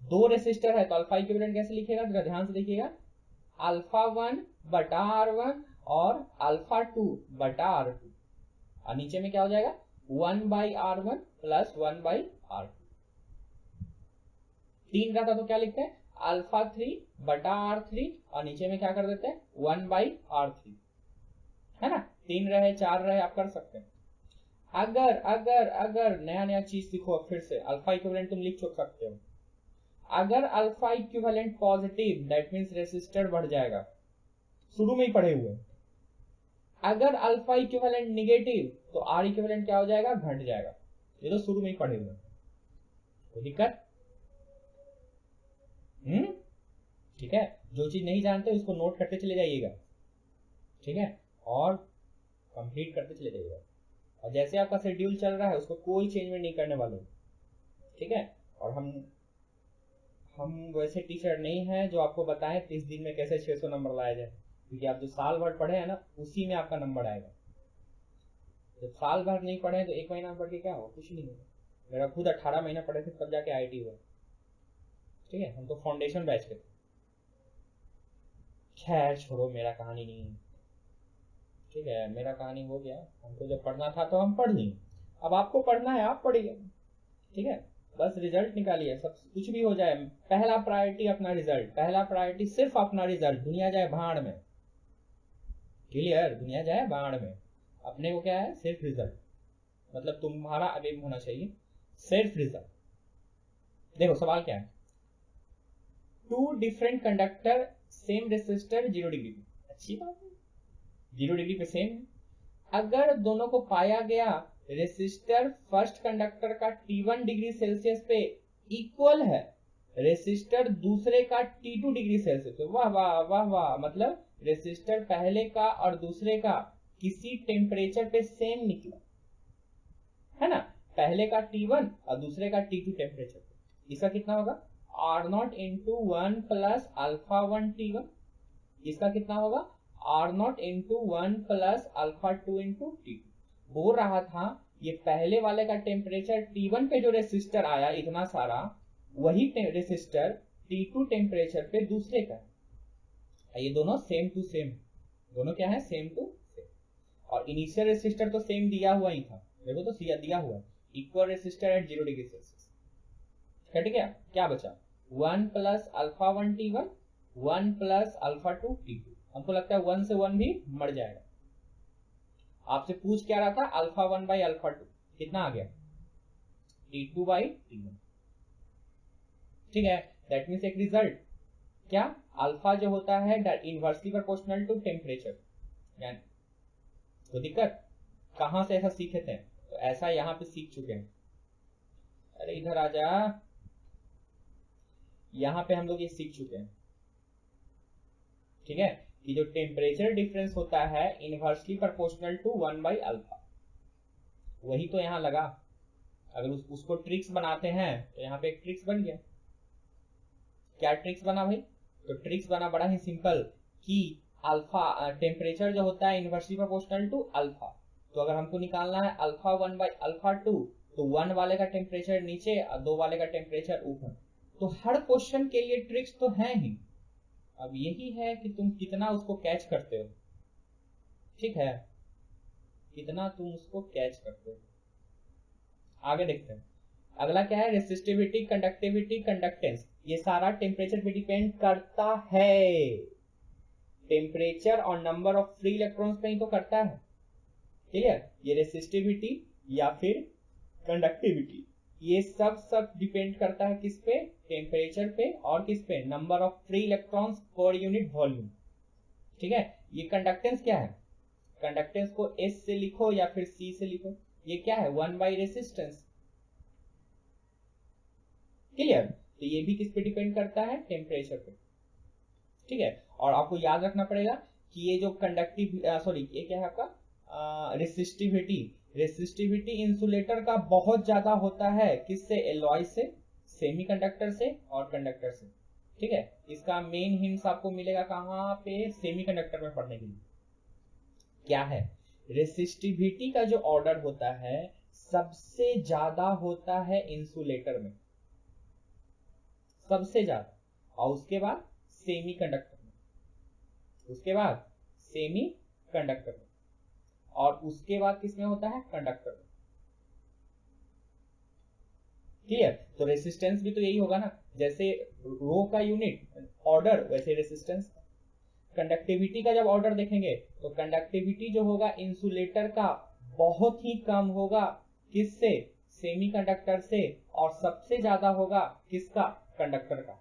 2 रेसिस्टर है तो अल्फा इक्विवेलेंट कैसे लिखेगा, जरा ध्यान से देखिएगा, अल्फा 1 बटा R1 और अल्फा 2 बटा R2, और नीचे में क्या हो जाएगा, 1 by R1 plus 1 by R2। 3 रहता तो क्या लिखते हैं, अल्फा 3 बटा R3 और नीचे में क्या कर देते हैं, 1 बाई R3, है ना। 3 रहे 4 रहे, आप कर सकते हैं। अगर अगर अगर नया नया चीज सीखो, फिर से अल्फा इक्विवेलेंट तुम लिख सकते हो। अगर alpha equivalent positive that means resistor बढ़ जाएगा, शुरू में ही पढ़े हुए। अगर अल्फा इक्विवेलेंट निगेटिव तो आर इक्विवेलेंट क्या हो जाएगा, घट जाएगा। ये तो शुरू में ही पढ़े हुए, कोई दिक्कत, ठीक है। जो चीज नहीं जानते उसको नोट करते चले जाइएगा, ठीक है, और कंप्लीट करते चले जाइएगा। और जैसे आपका शेड्यूल चल रहा है उसको कोई चेंजमेंट नहीं करने वाले, ठीक है। और हम वैसे टीचर नहीं हैं जो आपको बताएं 30 दिन में कैसे 600 नंबर लाया जाए, क्योंकि आप जो साल भर पढ़े हैं ना उसी में आपका नंबर आएगा। जब साल भर नहीं पढ़े तो 1 महीना पढ़ के क्या हो, कुछ नहीं होगा। मेरा खुद 18 महीना पढ़े थे तब जाके IIT हुआ, ठीक है। हम तो फाउंडेशन बैच के थे। खैर छोड़ो, मेरा कहानी नहीं, ठीक है, मेरा कहानी हो गया। हमको जब पढ़ना था तो हम पढ़ लिए, अब आपको पढ़ना है आप पढ़िए, ठीक है। बस रिजल्ट निकालिए, सब कुछ भी हो जाए, पहला प्रायोरिटी अपना रिजल्ट, पहला प्रायोरिटी सिर्फ अपना रिजल्ट। दुनिया जाए भाड़ में, क्लियर, दुनिया जाए भाड़ में, अपने को क्या है, सिर्फ रिजल्ट। मतलब तुम्हारा एम होना चाहिए सिर्फ रिजल्ट। देखो सवाल क्या है, 2 different conductor same resistor 0 degree पे, अच्छी बात है, 0 डिग्री पे सेम है। अगर दोनों को पाया गया रेसिस्टर फर्स्ट कंडक्टर का T1 डिग्री सेल्सियस पे इक्वल है, रेसिस्टर दूसरे का T2 डिग्री सेल्सियस पे, वाह वाह वाह वाह, मतलब रेसिस्टर पहले का और दूसरे का किसी टेम्परेचर पे सेम निकला, है ना। पहले का T1 और दूसरे का T2 टेम्परेचर पे, इसका कितना होगा, R0 into 1 plus alpha 1 T1, इसका कितना होगा, R0 into 1 plus alpha 2 into T2। बोल रहा था ये पहले वाले का टेम्परेचर T1 पे जो रेसिस्टर आया इतना सारा, वही रेसिस्टर T2 टेम्परेचर पे दूसरे का, ये दोनों सेम टू सेम, दोनों क्या है, सेम टू सेम। और इनिशियल रेसिस्टर तो सेम दिया हुआ ही था, देखो तो दिया हुआ, equal resistor at 0 degree Celsius. Cut गया, क्या बचा, 1 plus alpha 1 T1, 1 plus alpha 2 T2। हमको लगता है 1 से 1 भी मर जाएगा। आपसे पूछ क्या रहा था, अल्फा 1 बाई अल्फा 2 कितना आ गया, T2 बाई T1, ठीक है। दैट मीन्स एक रिजल्ट क्या, अल्फा जो होता है इनवर्सली प्रोपोर्शनल टू टेम्परेचर, यानी तो दिक्कत कहां से ऐसा सीखे थे, तो ऐसा यहां पे सीख चुके हैं। अरे इधर आ जा, यहां पे हम लोग ये सीख चुके हैं, ठीक है, कि जो टेम्परेचर डिफरेंस होता है inversely proportional to 1 by alpha, वही तो यहां लगा। अगर उसको ट्रिक्स बनाते हैं तो यहाँ पे एक ट्रिक्स बन गया। क्या ट्रिक्स बना भाई? तो ट्रिक्स बना बड़ा ही सिंपल कि अल्फा टेम्परेचर जो होता है इनवर्सली प्रोपोर्शनल टू अल्फा। तो अगर हमको निकालना है अल्फा 1 बाई अल्फा 2, तो 1 वाले का टेम्परेचर नीचे और 2 वाले का टेम्परेचर ऊपर। तो हर क्वेश्चन के लिए ट्रिक्स तो है ही, अब यही है कि तुम कितना उसको कैच करते हो। ठीक है, कितना तुम उसको कैच करते हो। आगे देखते हैं, अगला क्या है? Resistivity, conductivity, conductance. ये सारा टेम्परेचर पे डिपेंड करता है। टेम्परेचर और नंबर ऑफ फ्री इलेक्ट्रॉन्स पे ही तो करता है। क्लियर? ये रेसिस्टिविटी या फिर कंडक्टिविटी, ये सब डिपेंड करता है किस पे? टेम्परेचर पे और किस पे? Number of free electrons per unit volume. ठीक है, ये कंडक्टेंस क्या है? कंडक्टेंस को S से लिखो या फिर C से लिखो। ये क्या है? 1 बाई रेसिस्टेंस। क्लियर? तो ये भी किस पे डिपेंड करता है? टेम्परेचर पे। ठीक है, और आपको याद रखना पड़ेगा कि ये जो ये क्या है आपका? रेसिस्टिविटी। रेसिस्टिविटी इंसुलेटर का बहुत ज्यादा होता है, किससे? एलॉय से, सेमीकंडक्टर से और कंडक्टर से। ठीक है, इसका मेन हिंट्स आपको मिलेगा कहां पे? सेमीकंडक्टर में पढ़ने के लिए। क्या है? रेसिस्टिविटी का जो ऑर्डर होता है सबसे ज्यादा होता है इंसुलेटर में, सबसे ज्यादा, और उसके बाद सेमीकंडक्टर में, उसके बाद सेमीकंडक्टर में, और उसके बाद किसमें होता है? कंडक्टर में। क्लियर? तो रेसिस्टेंस भी तो यही होगा ना, जैसे रो का यूनिट ऑर्डर वैसे रेसिस्टेंस। कंडक्टिविटी का जब ऑर्डर देखेंगे तो कंडक्टिविटी जो होगा इंसुलेटर का बहुत ही कम होगा, किससे? सेमीकंडक्टर से, और सबसे ज्यादा होगा किसका? कंडक्टर का।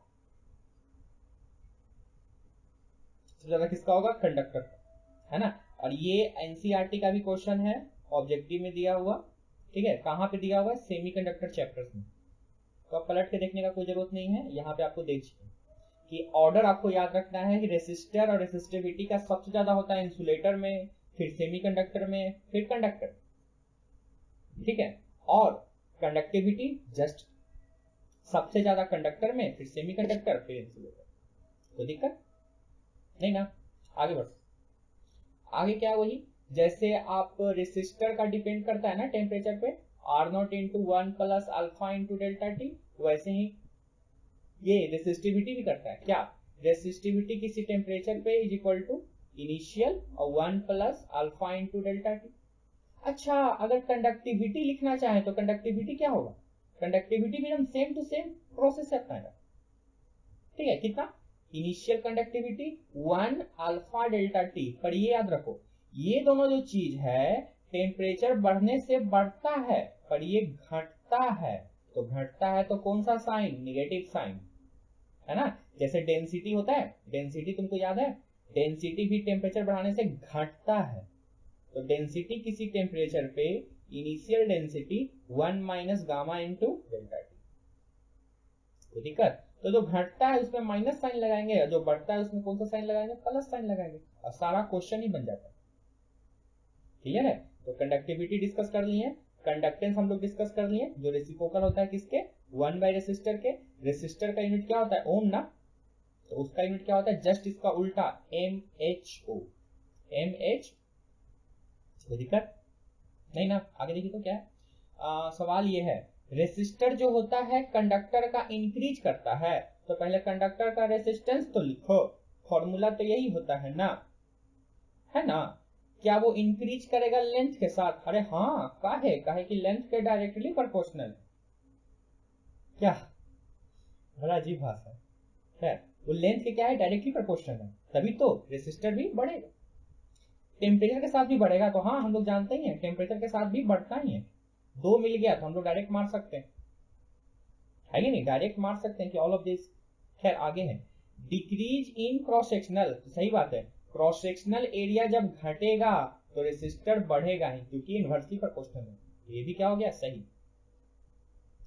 सबसे ज्यादा किसका होगा? कंडक्टर का, है ना। और ये एनसीईआरटी का भी क्वेश्चन है, ऑब्जेक्टिव में दिया हुआ। ठीक है, कहां पे दिया हुआ है? सेमीकंडक्टर चैप्टर्स में। तो आप पलट के देखने का कोई जरूरत नहीं है, यहाँ पे आपको देखिए कि ऑर्डर आपको याद रखना है कि रेसिस्टर और रेसिस्टिविटी का सबसे ज्यादा होता है इंसुलेटर में, फिर सेमीकंडक्टर में, फिर कंडक्टर। ठीक है, और कंडक्टिविटी जस्ट सबसे ज्यादा कंडक्टर में, फिर सेमीकंडक्टर, फिर इंसुलेटर। कोई दिक्कत नहीं ना? आगे बढ़। आगे क्या है? वही जैसे आप रेसिस्टर का डिपेंड करता है ना टेम्परेचर पे, R0 into 1 plus alpha into delta T, वैसे ही ये रेसिस्टिविटी भी करता है। क्या? रेसिस्टिविटी किसी टेम्परेचर पे इज इक्वल टू इनिशियल और 1 plus alpha into delta T. अच्छा, अगर कंडक्टिविटी लिखना चाहे तो कंडक्टिविटी क्या होगा? कंडक्टिविटी भी हम सेम टू सेम प्रोसेस है अपना। ठीक है, कितना? Initial conductivity 1 alpha delta T. पर ये याद रखो, ये दोनों जो चीज है टेम्परेचर बढ़ने से बढ़ता है, पर ये घटता है। तो घटता है तो कौन सा साइन? निगेटिव साइन, है ना। जैसे डेंसिटी होता है, डेंसिटी तुमको याद है, डेंसिटी भी टेम्परेचर बढ़ाने से घटता है। तो डेंसिटी किसी टेम्परेचर पे initial density 1 minus gamma into delta T. कोई दिक्कत? तो जो घटता है उसमें माइनस साइन लगाएंगे, और जो बढ़ता है उसमें कौन सा साइन लगाएंगे? प्लस साइन लगाएंगे, और सारा क्वेश्चन ही बन जाता है। क्लियर है? तो कंडक्टिविटी डिस्कस कर लिए, कंडक्टेंस हम लोग डिस्कस कर लिए, जो रेसिप्रोकल होता है किसके? 1 बाई रेसिस्टर के। रेसिस्टर का यूनिट क्या होता है? ओम ना। तो उसका यूनिट क्या होता है? जस्ट इसका उल्टा, MHO। MH। कोई दिक्कत नहीं ना? आगे देखिए तो क्या है? सवाल ये है, रेसिस्टर जो होता है कंडक्टर का इंक्रीज करता है, तो पहले कंडक्टर का रेसिस्टेंस तो लिखो, फॉर्मूला तो यही होता है ना, है ना। क्या वो इंक्रीज करेगा लेंथ के साथ? अरे हाँ, काहे कि लेंथ के डायरेक्टली प्रोपोर्शनल। क्या? बड़ा अजीब भाषा है। वो लेंथ के क्या है? डायरेक्टली प्रोपोर्शनल है, तभी तो रेसिस्टर भी बढ़ेगा। टेम्परेचर के साथ भी बढ़ेगा, तो हाँ हम लोग जानते ही हैं टेम्परेचर के साथ भी बढ़ता ही है। 2 मिल गया तो हम लोग डायरेक्ट मार सकते हैं, है कि नहीं? डायरेक्ट मार सकते हैं कि ऑल ऑफ दिस। खैर आगे है, डिक्रीज इन क्रॉस सेक्शनल। तो सही बात है, क्रॉस सेक्शनल एरिया जब घटेगा तो रेसिस्टर बढ़ेगा ही, क्योंकि इनवर्सली प्रोपोर्शनल है। ये भी क्या हो गया? सही।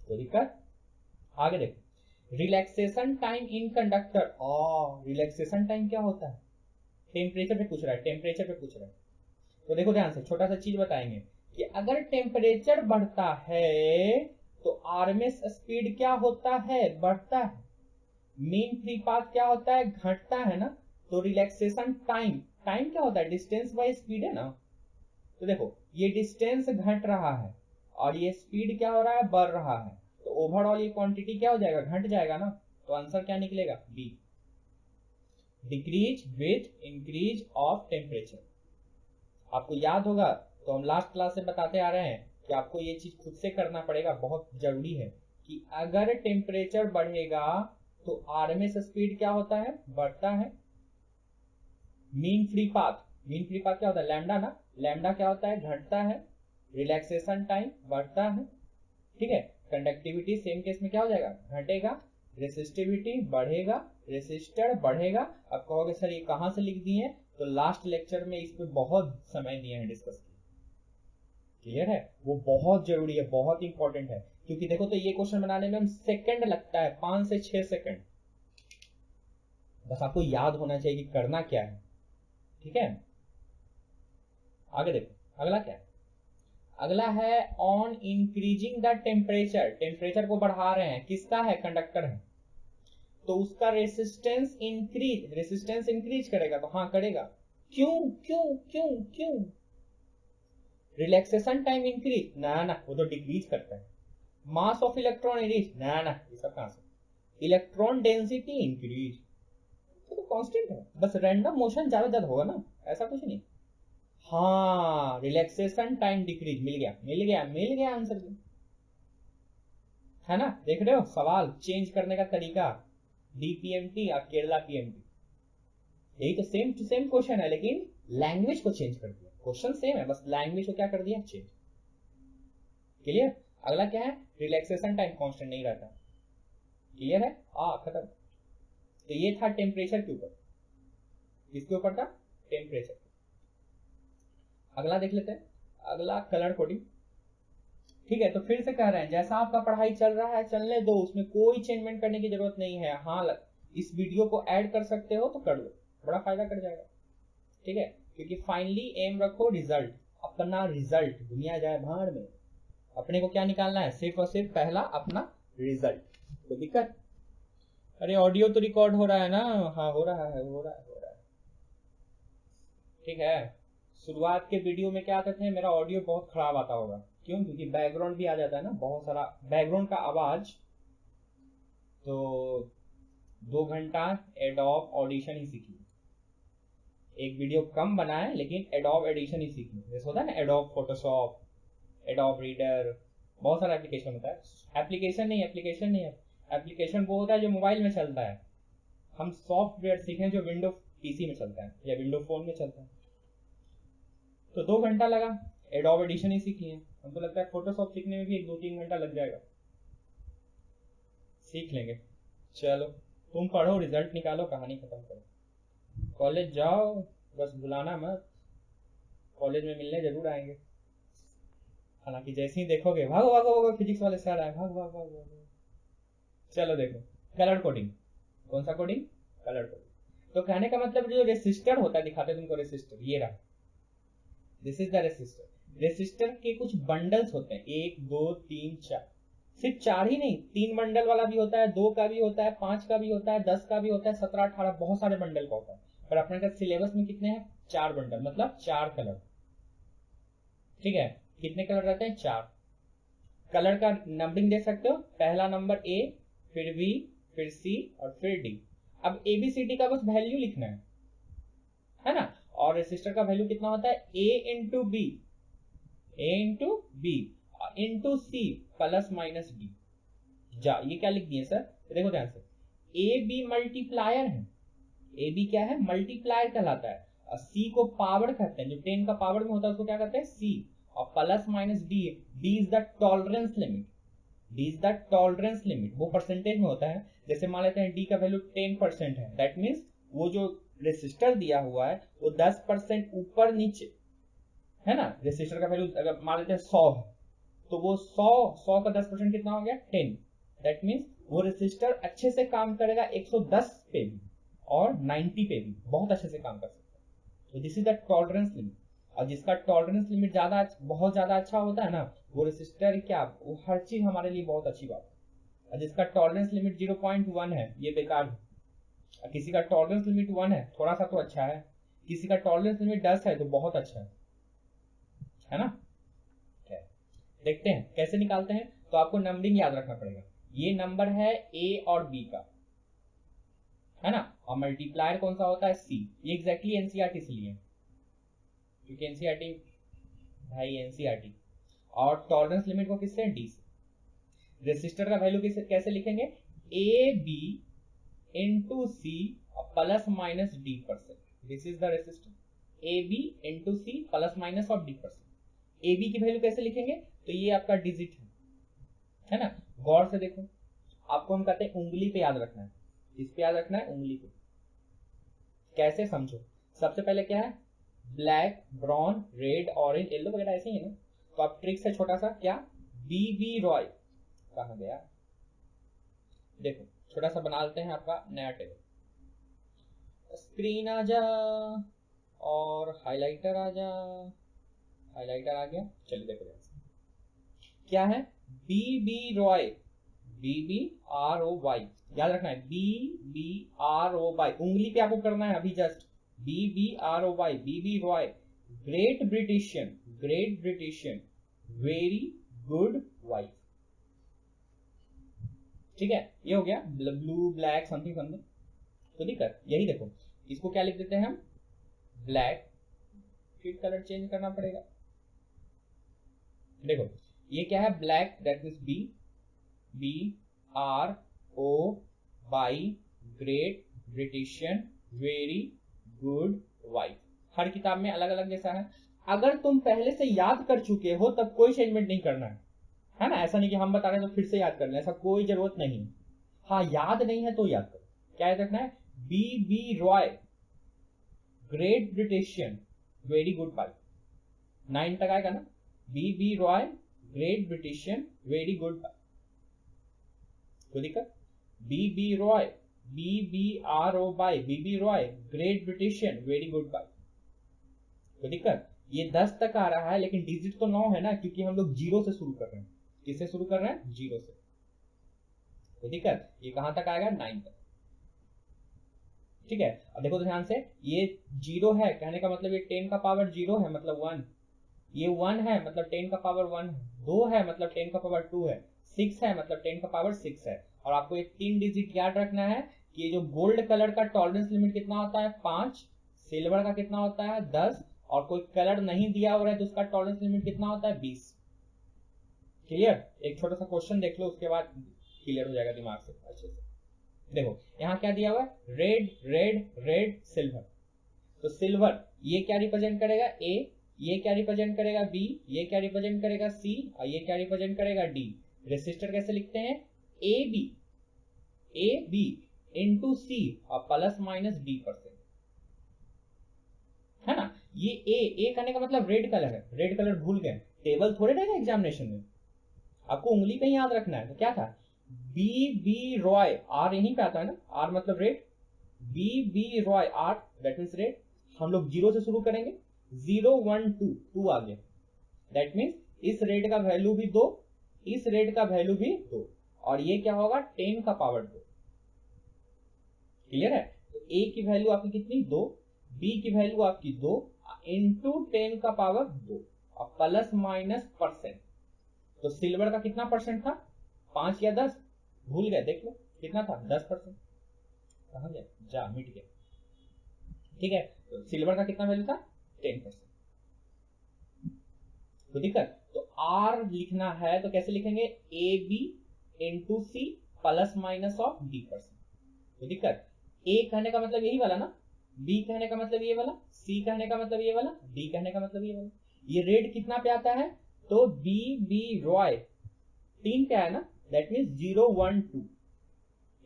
कोई दिक्कत? आगे देखो, relaxation time in conductor. Relaxation time क्या होता है? टेम्परेचर पे पूछ रहा है, टेम्परेचर पे पूछ रहा है। तो देखो ध्यान से, छोटा सा चीज बताएंगे कि अगर टेम्परेचर बढ़ता है तो आरएमएस स्पीड क्या होता है? बढ़ता है। मीन फ्री पाथ क्या होता है, घटता है ना, तो रिलैक्सेशन टाइम, टाइम क्या होता है, डिस्टेंस बाय स्पीड है ना। तो देखो ये डिस्टेंस घट रहा है और ये स्पीड क्या हो रहा है, बढ़ रहा है, तो ओवरऑल ये क्वांटिटी क्या हो जाएगा, घट जाएगा ना। तो आंसर क्या निकलेगा, B, decrease with increase of temperature. आपको याद होगा तो हम लास्ट क्लास से बताते आ रहे हैं कि आपको ये चीज खुद से करना पड़ेगा, बहुत जरूरी है कि अगर टेम्परेचर बढ़ेगा तो आरएमएस स्पीड क्या होता है, बढ़ता है। Mean free path, mean free path क्या होता है, लैम्डा ना, लैम्डा क्या होता है, घटता है, रिलैक्सेशन टाइम बढ़ता है, ठीक है। कंडक्टिविटी सेम केस में क्या हो जाएगा, घटेगा, रेसिस्टिविटी बढ़ेगा, रेसिस्टर बढ़ेगा। अब कहोगे सर ये कहां से लिख दिए, तो लास्ट लेक्चर में इस पे बहुत समय दिए हैं डिस्कस किए, क्लियर है, वो बहुत जरूरी है, बहुत इंपॉर्टेंट है। क्योंकि देखो तो ये क्वेश्चन बनाने में हम सेकंड लगता है, 5 से 6 सेकंड, बस आपको याद होना चाहिए कि करना क्या है, ठीक है। आगे देखो अगला क्या है, अगला है on increasing the temperature, temperature को बढ़ा रहे हैं, किसका है, कंडक्टर है, तो उसका रेसिस्टेंस इंक्रीज, रेसिस्टेंस इंक्रीज करेगा, तो हाँ करेगा, क्यों क्यों क्यों क्यों, रिलैक्सेशन टाइम इंक्रीज, ना ना वो तो डिक्रीज करता है, मास ऑफ इलेक्ट्रॉन इंक्रीज, ना ना ये सब कहां से, इलेक्ट्रॉन डेंसिटी इंक्रीज, तो कांस्टेंट है, बस रैंडम मोशन ज्यादा ज्यादा होगा ना, ऐसा कुछ नहीं। हाँ रिलैक्सेशन टाइम डिक्रीज, मिल गया मिल गया मिल गया आंसर, है ना, देख रहे हो सवाल चेंज करने का तरीका, डीपीएमटी और केरला पीएमटी, यही तो सेम टू सेम क्वेश्चन है, लेकिन लैंग्वेज को चेंज कर दिया, क्वेश्चन सेम है, बस लैंग्वेज को क्या कर दिया, चेंज, क्लियर। अगला क्या है, रिलैक्सेशन टाइम कांस्टेंट नहीं रहता, क्लियर है, खत्म। तो ये था टेम्परेचर के ऊपर, किसके ऊपर था, टेम्परेचर। अगला देख लेते हैं, अगला कलर कोडिंग, ठीक है। तो फिर से कह रहे हैं जैसा आपका पढ़ाई चल रहा है चलने दो, उसमें कोई चेंजमेंट करने की जरूरत नहीं है। हाँ इस वीडियो को ऐड कर सकते हो तो कर लो, बड़ा फायदा कर जाएगा, ठीक है। क्योंकि फाइनली एम रखो रिजल्ट, अपना रिजल्ट, दुनिया जाए भाड़ में, अपने को क्या निकालना है, सिर्फ और सिर्फ पहला अपना रिजल्ट। कोई दिक्कत, अरे ऑडियो तो रिकॉर्ड हो रहा है ना, हाँ हो रहा है हो रहा है हो रहा है, ठीक है। शुरुआत के वीडियो में क्या आते थे, मेरा ऑडियो बहुत खराब आता होगा, क्यों, क्योंकि बैकग्राउंड भी आ जाता है ना, बहुत सारा बैकग्राउंड का आवाज, तो 2 घंटा एडोब ऑडिशन ही सीखी, एक वीडियो कम बनाए लेकिन एडोब एडिशन ही सीखी, जैसे होता है ना एडोब फोटोशॉप, एडोब रीडर, बहुत सारा एप्लीकेशन होता है, एप्लीकेशन नहीं है, एप्लीकेशन वो होता है जो मोबाइल में चलता है, हम सॉफ्टवेयर सीखें जो विंडो पीसी में चलता है या विंडो फोन में चलता है। तो 2 घंटा लगा, एडोब एडिशन ही सीखी है, हमको लगता है फोटोशॉप सीखने में भी 1-2-3 घंटा लग जाएगा, सीख लेंगे। चलो तुम पढ़ो, रिजल्ट निकालो, कहानी खत्म करो, कॉलेज जाओ, बस बुलाना मत, कॉलेज में मिलने जरूर आएंगे, हालांकि जैसे ही देखोगे भागो भागो भागो, फिजिक्स वाले सर आए, भाग भाग भाग भाग। चलो देखो कलर कोडिंग, कौन सा कोडिंग, कलर कोडिंग। तो कहने का मतलब जो रेसिस्टर होता है, दिखाते तुमको रेसिस्टर, ये रहा, this is the resistor. Resistor के कुछ बंडल्स होते हैं, 1 2 3 4, सिर्फ 4 ही नहीं, 3 बंडल वाला भी होता है, 2 का भी होता है, 5 का भी होता है, 10 का भी होता है, 17 18, बहुत सारे बंडल का होता है, पर अपने का सिलेबस में कितने हैं, 4 बंडल, मतलब 4 कलर, ठीक है। कितने कलर रहते हैं, 4 कलर का नंबरिंग दे सकते हो, पहला नंबर ए, फिर बी, फिर सी और फिर डी। अब एबीसीडी का बस वैल्यू लिखना है ना, और रेसिस्टर का वैल्यू कितना होता है, a into b, a into b into C plus minus d. जा ये क्या लिख दिए सर, देखो ध्यान से, ए बी मल्टीप्लायर है, ए बी क्या है, मल्टीप्लायर कहलाता है, और सी को पावर कहते हैं, जो 10 का पावर में होता है उसको क्या कहते हैं, सी, और plus minus D, D is the tolerance limit, D is the tolerance limit, वो परसेंटेज में होता है, जैसे मान लेते हैं डी का वैल्यू 10% है, दैट मीन्स वो जो रेसिस्टर दिया हुआ है वो 10% ऊपर नीचे है ना, रेसिस्टर का वैल्यू अगर मान लेते हैं 100 है, तो वो 100 का 10% कितना हो गया, 10, दैट मीन्स वो रेसिस्टर अच्छे से काम करेगा 110 पे भी और 90 पे भी बहुत अच्छे से काम कर सकता है। तो this is the tolerance limit, और जिसका टॉलरेंस लिमिट बहुत ज्यादा अच्छा होता है ना, वो रेसिस्टर क्या, वो हर चीज हमारे लिए बहुत अच्छी बात है, और जिसका टॉलरेंस लिमिट 0.1 है ये बेकार है। किसी का टॉलरेंस लिमिट 1 है, थोड़ा सा तो अच्छा है, किसी का टॉलरेंस लिमिट 10 है तो बहुत अच्छा है ना। देखते हैं कैसे निकालते हैं। तो आपको नंबरिंग याद रखना पड़ेगा, ये नंबर है ए और बी का, है ना, और मल्टीप्लायर कौन सा होता है, सी। ये एग्जैक्टली एनसीईआरटी से लिए, क्योंकि एनसीईआरटी भाई एनसीईआरटी। और टॉलरेंस लिमिट को किससे, डी से। रेसिस्टर का वैल्यू कैसे लिखेंगे, A B into C plus minus D percent, this is the resistor. A B into C plus minus of D percent. A B की वैल्यू कैसे लिखेंगे, तो ये आपका डिजिट है ना। गौर से देखो, आपको हम कहते हैं उंगली पे याद रखना है, इस पे याद रखना है, उंगली पे। कैसे समझो, सबसे पहले क्या है, black, brown, red, orange, yellow वगैरह ऐसे ही है ना। तो आप ट्रिक से छोटा सा क्या, बीबी रॉय कहाँ गया, देखो छोटा सा बना लेते हैं आपका नया टेबल। स्क्रीन आ जा और हाइलाइटर आ जा, हाइलाइटर आ गया। चलिए देखो क्या है, B B Roy, B B R O Y, याद रखना है, B B R O Y, उंगली पे आपको करना है अभी just, B B R O Y, B B Roy, great Britishian, great Britishian, very good wife. ठीक है, ये हो गया ब्लू ब्लैक समथिंग समथिंग। तो दिक्कत यही देखो, इसको क्या लिख देते हैं हम, ब्लैक, फिर कलर चेंज करना पड़ेगा। देखो ये क्या है, black, that means B, B R O Y, great Britishian, very good wife. हर किताब में अलग अलग जैसा है। अगर तुम पहले से याद कर चुके हो तब कोई चेंजमेंट नहीं करना है ना। ऐसा नहीं कि हम बता रहे हैं तो फिर से याद कर लें, ऐसा कोई जरूरत नहीं। हाँ याद नहीं है तो याद करो, क्या याद रखना है, B B Roy, great Britishian, very good wife. 9 तक आएगा ना, B B Roy, great Britishian, very good wife. कोई दिक्कत, B B Roy, B B R O Y, B B Roy, great Britishian, very good wife. कोई दिक्कत, ये 10 तक आ रहा है लेकिन डिजिट तो 9 है ना, क्योंकि हम लोग 0 से शुरू कर रहे हैं। किससे शुरू कर रहे हैं, 0 से। कोई दिक्कत, ये कहां तक आएगा, 9 तक। ठीक है, अब देखो तो ध्यान से, ये 0 है, कहने का मतलब ये 10 का पावर 0 है, मतलब 1। ये 1 है मतलब 10 का पावर 1 है, 2 है मतलब 10 का पावर 2 है, 6 है मतलब 10 का पावर 6 है। और आपको ये 3 डिजिट याद रखना है कि ये जो गोल्ड कलर का टॉलरेंस लिमिट कितना होता है, 5, सिल्वर का कितना होता है, 10, और कोई कलर नहीं दिया हो रहा है तो उसका टॉलरेंस लिमिट कितना होता है, 20। क्लियर, एक छोटा सा क्वेश्चन देख लो उसके बाद क्लियर हो जाएगा दिमाग से अच्छे से। देखो यहाँ क्या दिया हुआ है, रेड रेड रेड सिल्वर। तो सिल्वर ये क्या रिप्रेजेंट करेगा, ए, ये क्या रिप्रेजेंट करेगा, बी, ये क्या रिप्रेजेंट करेगा, सी, और ये क्या रिप्रेजेंट करेगा, डी। रेसिस्टर कैसे लिखते हैं, ए बी इंटू सी और प्लस माइनस डी परसेंट, है ना। ये ए करने का मतलब रेड कलर है, रेड कलर भूल गए, टेबल थोड़े रहेगा एग्जामिनेशन में, आपको उंगली पे ही याद रखना है। तो क्या था, बी बी रॉय, आर यहीं पे आता है ना, आर मतलब red, B B Roy, R that means red. हम लोग 0 से शुरू करेंगे, 0 1 2, 2 आ गया, दैट मीन्स इस रेड का वैल्यू भी 2, इस रेड का वैल्यू भी 2, और ये क्या होगा, 10 का पावर 2। क्लियर है, तो ए की वैल्यू आपकी कितनी, 2, बी की वैल्यू आपकी 2 इंटू 10 का पावर 2 और प्लस माइनस परसेंट। तो सिल्वर का कितना परसेंट था, 5 या 10, भूल गए, देख लो कितना था, 10%। कहां गया, जा मिट गया। ठीक है, तो सिल्वर का कितना वैल्यू था, 10%। तो दिक्कत, तो आर लिखना है तो कैसे लिखेंगे, A B into C plus minus of D percent. तो दिक्कत, ए कहने का मतलब यही वाला ना, बी कहने का मतलब ये वाला, सी कहने का मतलब ये वाला, डी कहने का मतलब ये वाला। ये रेड कितना पे आता है, तो बी बी रॉय 3 पे आया ना, दैट मीन्स 0 1 2।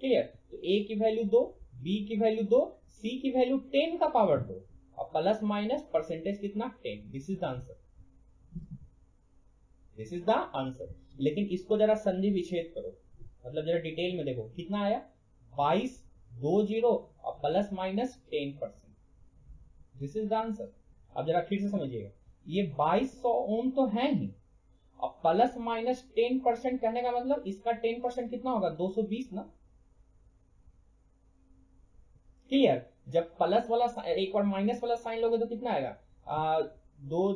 क्लियर, तो ए की वैल्यू 2, बी की वैल्यू 2, सी की वैल्यू 10 का पावर 2 और प्लस माइनस परसेंटेज कितना, 10। This is the answer, this is the answer. लेकिन इसको जरा संधि विच्छेद करो, मतलब जरा डिटेल में देखो कितना आया, 22, 2 0 और plus minus 10%। This is the answer. अब जरा फिर से समझिएगा, ये 2200 ओम तो है ही, अब प्लस माइनस 10% कहने का मतलब इसका 10% कितना होगा, 220 ना। क्लियर। जब प्लस वाला एक बार माइनस वाला साइन लोगे तो कितना आएगा, दो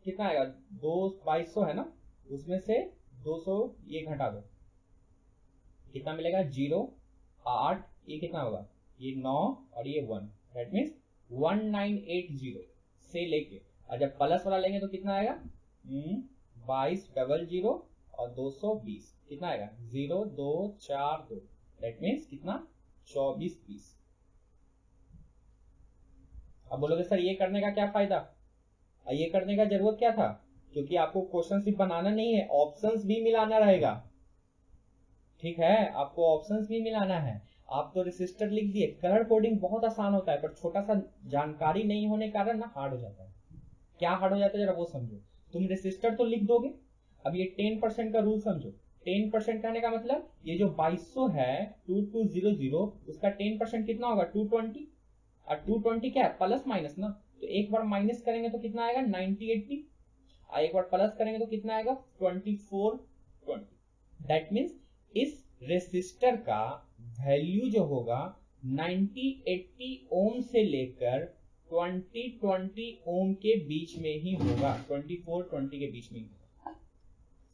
कितना आएगा, 2200 है ना, उसमें से 200 ये घटा दो, कितना मिलेगा, 0 8, ये कितना होगा, ये 9 और ये 1, दैट मीन्स 1980 से लेके, और जब प्लस वाला लेंगे तो कितना आएगा, 2200 और 220 कितना आएगा, 0 2 4 2, दैट मीन्स कितना, 24 20। अब बोलोगे सर ये करने का क्या फायदा, ये करने का जरूरत क्या था, क्योंकि आपको क्वेश्चन सिर्फ बनाना नहीं है, ऑप्शंस भी मिलाना रहेगा। ठीक है, आपको ऑप्शंस भी मिलाना है। आप तो रेसिस्टर लिख दिए, कलर कोडिंग बहुत आसान होता है, पर छोटा सा जानकारी नहीं होने के कारण ना हार्ड हो जाता है। क्या हार्ड हो जाता है जरा वो समझो। तुम रेसिस्टर तो लिख दोगे, अब ये 10% का रूल समझो। 10% कहने का मतलब ये जो 2200 है 2200, उसका 10% कितना होगा, 220, और 220 क्या है, प्लस माइनस ना, तो एक बार माइनस करेंगे तो कितना आएगा, 9080, और एक बार प्लस करेंगे तो कितना आएगा, 2420। दैट मीन्स इस रेसिस्टर का वैल्यू जो होगा 9080 ओम से लेकर 2020 ओम के बीच में ही होगा, 2420 के बीच में ही होगा।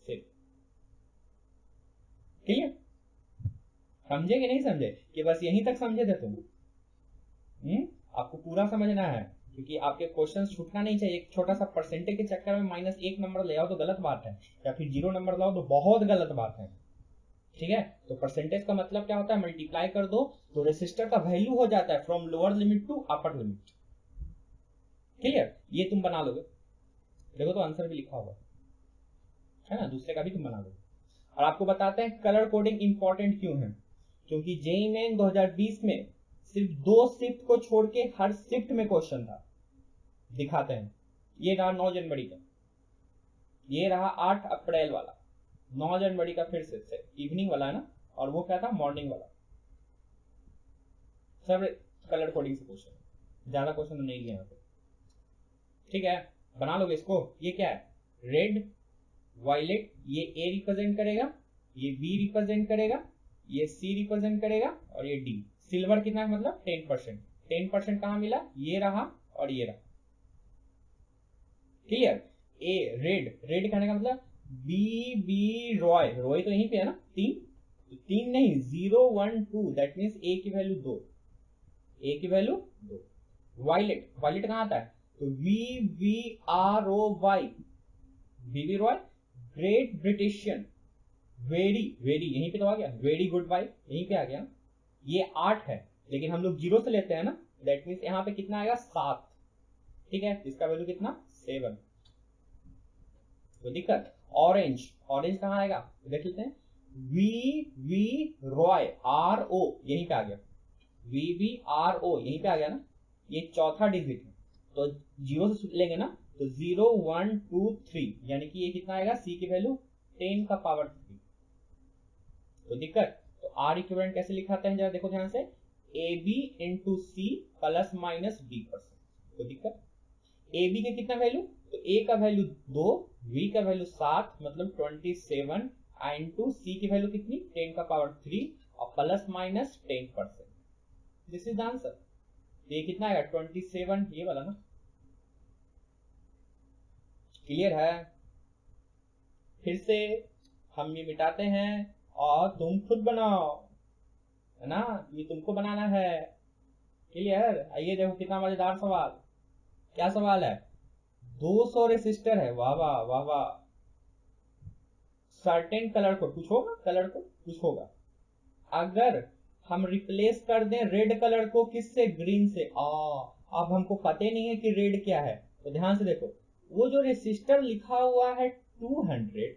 सिर्फ क्लियर, समझे कि नहीं समझे, कि बस यहीं तक समझे थे तुम। आपको पूरा समझना है, क्योंकि आपके क्वेश्चन छूटना नहीं चाहिए। एक छोटा सा परसेंटेज के चक्कर में -1 नंबर ले आओ तो गलत बात है, या फिर 0 नंबर लाओ तो बहुत गलत बात है। ठीक है, तो परसेंटेज का मतलब क्या होता है, मल्टीप्लाई कर दो तो रेसिस्टर का वैल्यू हो जाता है from lower limit to upper limit. Clear, ये तुम बना लोगे, देखो तो आंसर भी लिखा होगा, है ना, दूसरे का भी तुम बना लोगे। और आपको बताते हैं कलर कोडिंग इंपॉर्टेंट क्यों है, क्योंकि जेईई मेन 2020 में सिर्फ 2 शिफ्ट को छोड़ के हर शिफ्ट में क्वेश्चन था। दिखाते हैं, ये रहा 9 जनवरी का, ये रहा 8 अप्रैल वाला, 9 जनवरी का फिर से इवनिंग वाला है ना, और वो क्या था, मॉर्निंग वाला। सब कलर कोडिंग से क्वेश्चन, ज्यादा क्वेश्चन नहीं लिया यहाँ पे। ठीक है, बना लोगे इसको। ये क्या है, रेड वायलेट, ये ए रिप्रेजेंट करेगा, ये बी रिप्रेजेंट करेगा, ये सी रिप्रेजेंट करेगा, और ये डी। सिल्वर कितना है, मतलब 10%। 10% कहां मिला, ये रहा और ये रहा। क्लियर, ए रेड, रेड कहने का मतलब बी बी रॉय, रॉय तो यहीं पे है ना, 3 नहीं, 0 1 2, दैट मीन्स ए की वैल्यू 2, ए की वैल्यू 2। वायलेट, वायलेट कहां आता है, तो V V R O Y, V V Roy, great Britishian, very very यहीं पे तो आ गया, वेरी गुड बाय यहीं पे आ गया। ये 8 है, लेकिन हम लोग 0 से लेते हैं ना, दैट मीन्स यहाँ पे कितना आएगा, 7। ठीक है, इसका वैल्यू कितना, 7। तो दिक्कत, ऑरेंज, ऑरेंज कहाँ आएगा, देख लेते हैं, V V Roy, R O यहीं पे आ गया, वी वी आर ओ यहीं पे आ गया ना, ये चौथा डिजिट है, तो 0 से लेंगे ना, तो 0 1 2 3, यानी कि ये कितना आएगा, सी की वैल्यू 10 का पावर 3। तो दिक्कत, तो आर इक्विवेलेंट कैसे लिखाते हैं जरा देखो ध्यान से, A B into C plus minus B %। तो दिक्कत, ए बी के कितना वैल्यू, तो ए का वैल्यू 2, बी का वैल्यू 7 मतलब 27, इंटू सी की वैल्यू कितनी, 10 का पावर 3 और plus minus 10%। This is the answer. ये कितना आएगा, 27, ये वाला ना। क्लियर है, फिर से हम ये मिटाते हैं और तुम खुद बनाओ, है ना, ये तुमको बनाना है। क्लियर, आइए देखो कितना मजेदार सवाल। क्या सवाल है, 200 रेसिस्टर है, वाह वाह वाह वाह, सर्टेन कलर कोड, कुछ होगा, कलर कोड कुछ होगा, अगर हम रिप्लेस कर दें रेड कलर को किससे, ग्रीन से। अब हमको पता ही नहीं है कि रेड क्या है, तो ध्यान से देखो, वो जो रेसिस्टर लिखा हुआ है 200,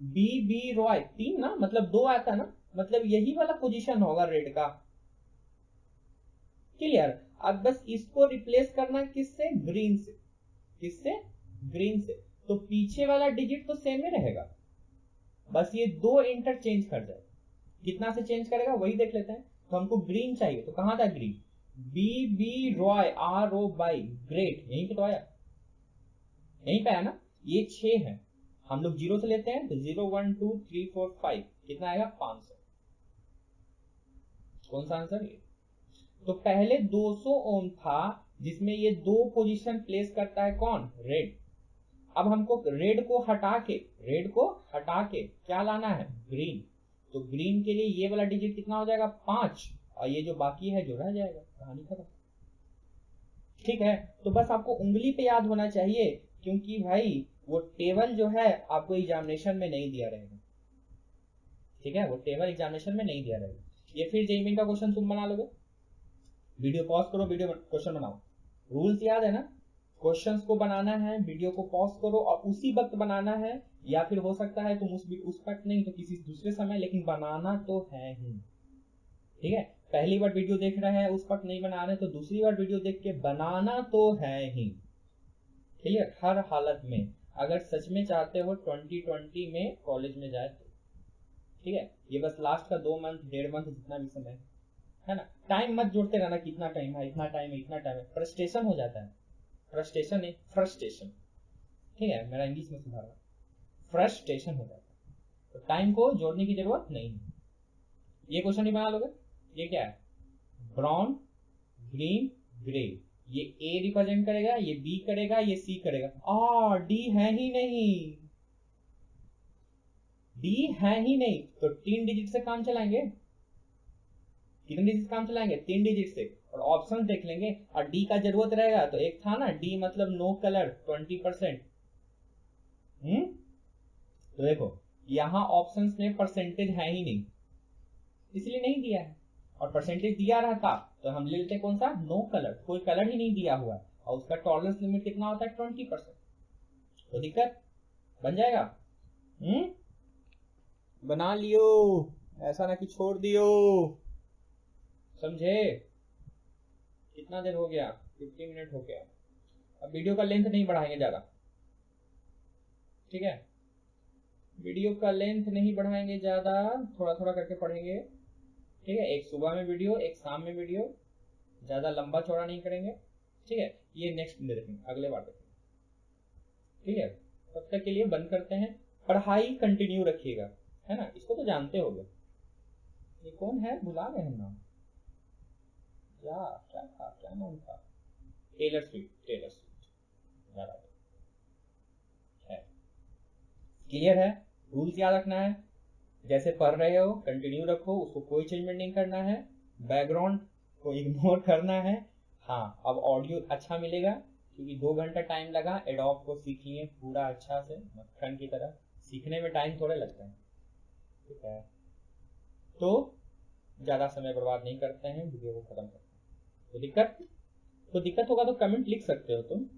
बी बी रॉय 3 ना, मतलब 2 आता ना, मतलब यही वाला पोजीशन होगा रेड का। क्लियर, अब बस इसको रिप्लेस करना किससे, ग्रीन से, किससे, ग्रीन से, तो पीछे वाला डिजिट तो सेम ही रहेगा, बस ये 2 इंटरचेंज कर जाए। कितना से चेंज करेगा वही देख लेते हैं। तो हमको ग्रीन चाहिए, तो कहां था green, B B Roy, R O by great, यहीं पे तो आया, यहीं पे आया ना, ये 6 है, हम लोग 0 से लेते हैं तो 0 1 2 3 4 5 कितना आएगा 500। कौन सा आंसर ये? तो पहले 200 ओम था जिसमें ये 2 पोजीशन प्लेस करता है कौन? रेड। अब हमको रेड को हटा के क्या लाना है? ग्रीन। तो ग्रीन के लिए ये वाला डिजिट कितना हो जाएगा? 5, और ये जो बाकी है जो रह जाएगा। कहानी खत्म। ठीक है, तो बस आपको उंगली पे याद होना चाहिए, क्योंकि भाई वो टेबल जो है आपको एग्जामिनेशन में नहीं दिया रहेगा। ठीक है, वो टेबल एग्जामिनेशन में नहीं दिया रहेगा। ये फिर जेईई का क्वेश्चन तुम बना लोगे। वीडियो पॉज करो, वीडियो क्वेश्चन बनाओ। रूल्स याद है ना? क्वेश्चंस को बनाना है, वीडियो को पॉज करो और उसी वक्त बनाना है, या फिर हो सकता है तुम उस वक्त नहीं तो किसी दूसरे समय, लेकिन बनाना तो है ही। ठीक है, पहली बार वीडियो देख रहे हैं उस वक्त नहीं बना रहे तो दूसरी बार वीडियो देख के बनाना तो है ही। क्लियर? हर हालत में, अगर सच में चाहते हो 2020 में कॉलेज में जाए तो। ठीक है, ये बस लास्ट का 2 मंथ 1.5 मंथ जितना भी समय है ना, टाइम मत जोड़ते रहना कितना टाइम है, इतना टाइम है, इतना टाइम है, फ्रस्ट्रेशन हो जाता है। फ्रस्ट्रेशन नहीं, फ्रस्ट्रेशन। ठीक है, मेरा इंग्लिश में सुधार रहा, फ्रस्ट्रेशन हो जाता है। तो टाइम को जोड़ने की जरूरत नहीं है। ये क्वेश्चन ही बना लोगे। ये क्या है? Brown, green, grey. ये ए रिप्रेजेंट करेगा, ये बी करेगा, ये सी करेगा। डी है ही नहीं, डी है ही नहीं, तो 3 डिजिट से काम चलाएंगे। कितने डिजिट काम चलाएंगे? 3 डिजिट से, और ऑप्शन देख लेंगे। और डी का जरूरत रहेगा तो एक था ना, डी मतलब नो कलर 20%। तो देखो यहां ऑप्शंस में परसेंटेज है ही नहीं, इसलिए नहीं दिया है। और परसेंटेज दिया रहता तो हम ले लेते कौन सा? No colour. कोई कलर ही नहीं दिया हुआ और उसका टॉलरेंस लिमिट कितना होता है? 20%। तो दिक्कत बन जाएगा। बना लियो, ऐसा ना कि छोड़ दियो। समझे? कितना देर हो गया? 50 मिनट हो गया। अब वीडियो का लेंथ नहीं बढ़ाएंगे ज्यादा। ठीक है, वीडियो का लेंथ नहीं बढ़ाएंगे ज्यादा, थोड़ा थोड़ा करके पढ़ेंगे। ठीक है, एक सुबह में वीडियो, एक शाम में वीडियो, ज्यादा लंबा चौड़ा नहीं करेंगे। ठीक है, ये नेक्स्ट में देखेंगे, अगले बार देखेंगे। ठीक है, तब तक के लिए बंद करते हैं। पढ़ाई कंटिन्यू रखिएगा, है ना? इसको तो जानते होगे। ये कौन है? भुला गए हम नाम। क्या नाम था? टेलर स्विफ्ट है। क्लियर है? रूल्स याद रखना है, जैसे पढ़ रहे हो कंटिन्यू रखो, उसको कोई चेंजमेंट नहीं करना है, बैकग्राउंड को इग्नोर करना है। हाँ, अब ऑडियो अच्छा मिलेगा क्योंकि 2 घंटा टाइम लगा एडोब को सीख लिए पूरा अच्छा से, मक्खन की तरह। सीखने में टाइम थोड़ा लगता है। ठीक है, तो ज्यादा समय बर्बाद नहीं करते हैं, वीडियो को खत्म करते हैं। तो दिक्कत होगा तो कमेंट लिख सकते हो तुम,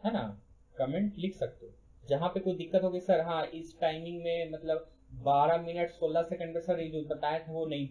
है ना? कमेंट लिख सकते हो जहां पे कोई दिक्कत होगी। सर हाँ, इस टाइमिंग में मतलब 12 मिनट 16 सेकंड पे सर ये जो बताए थे वो नहीं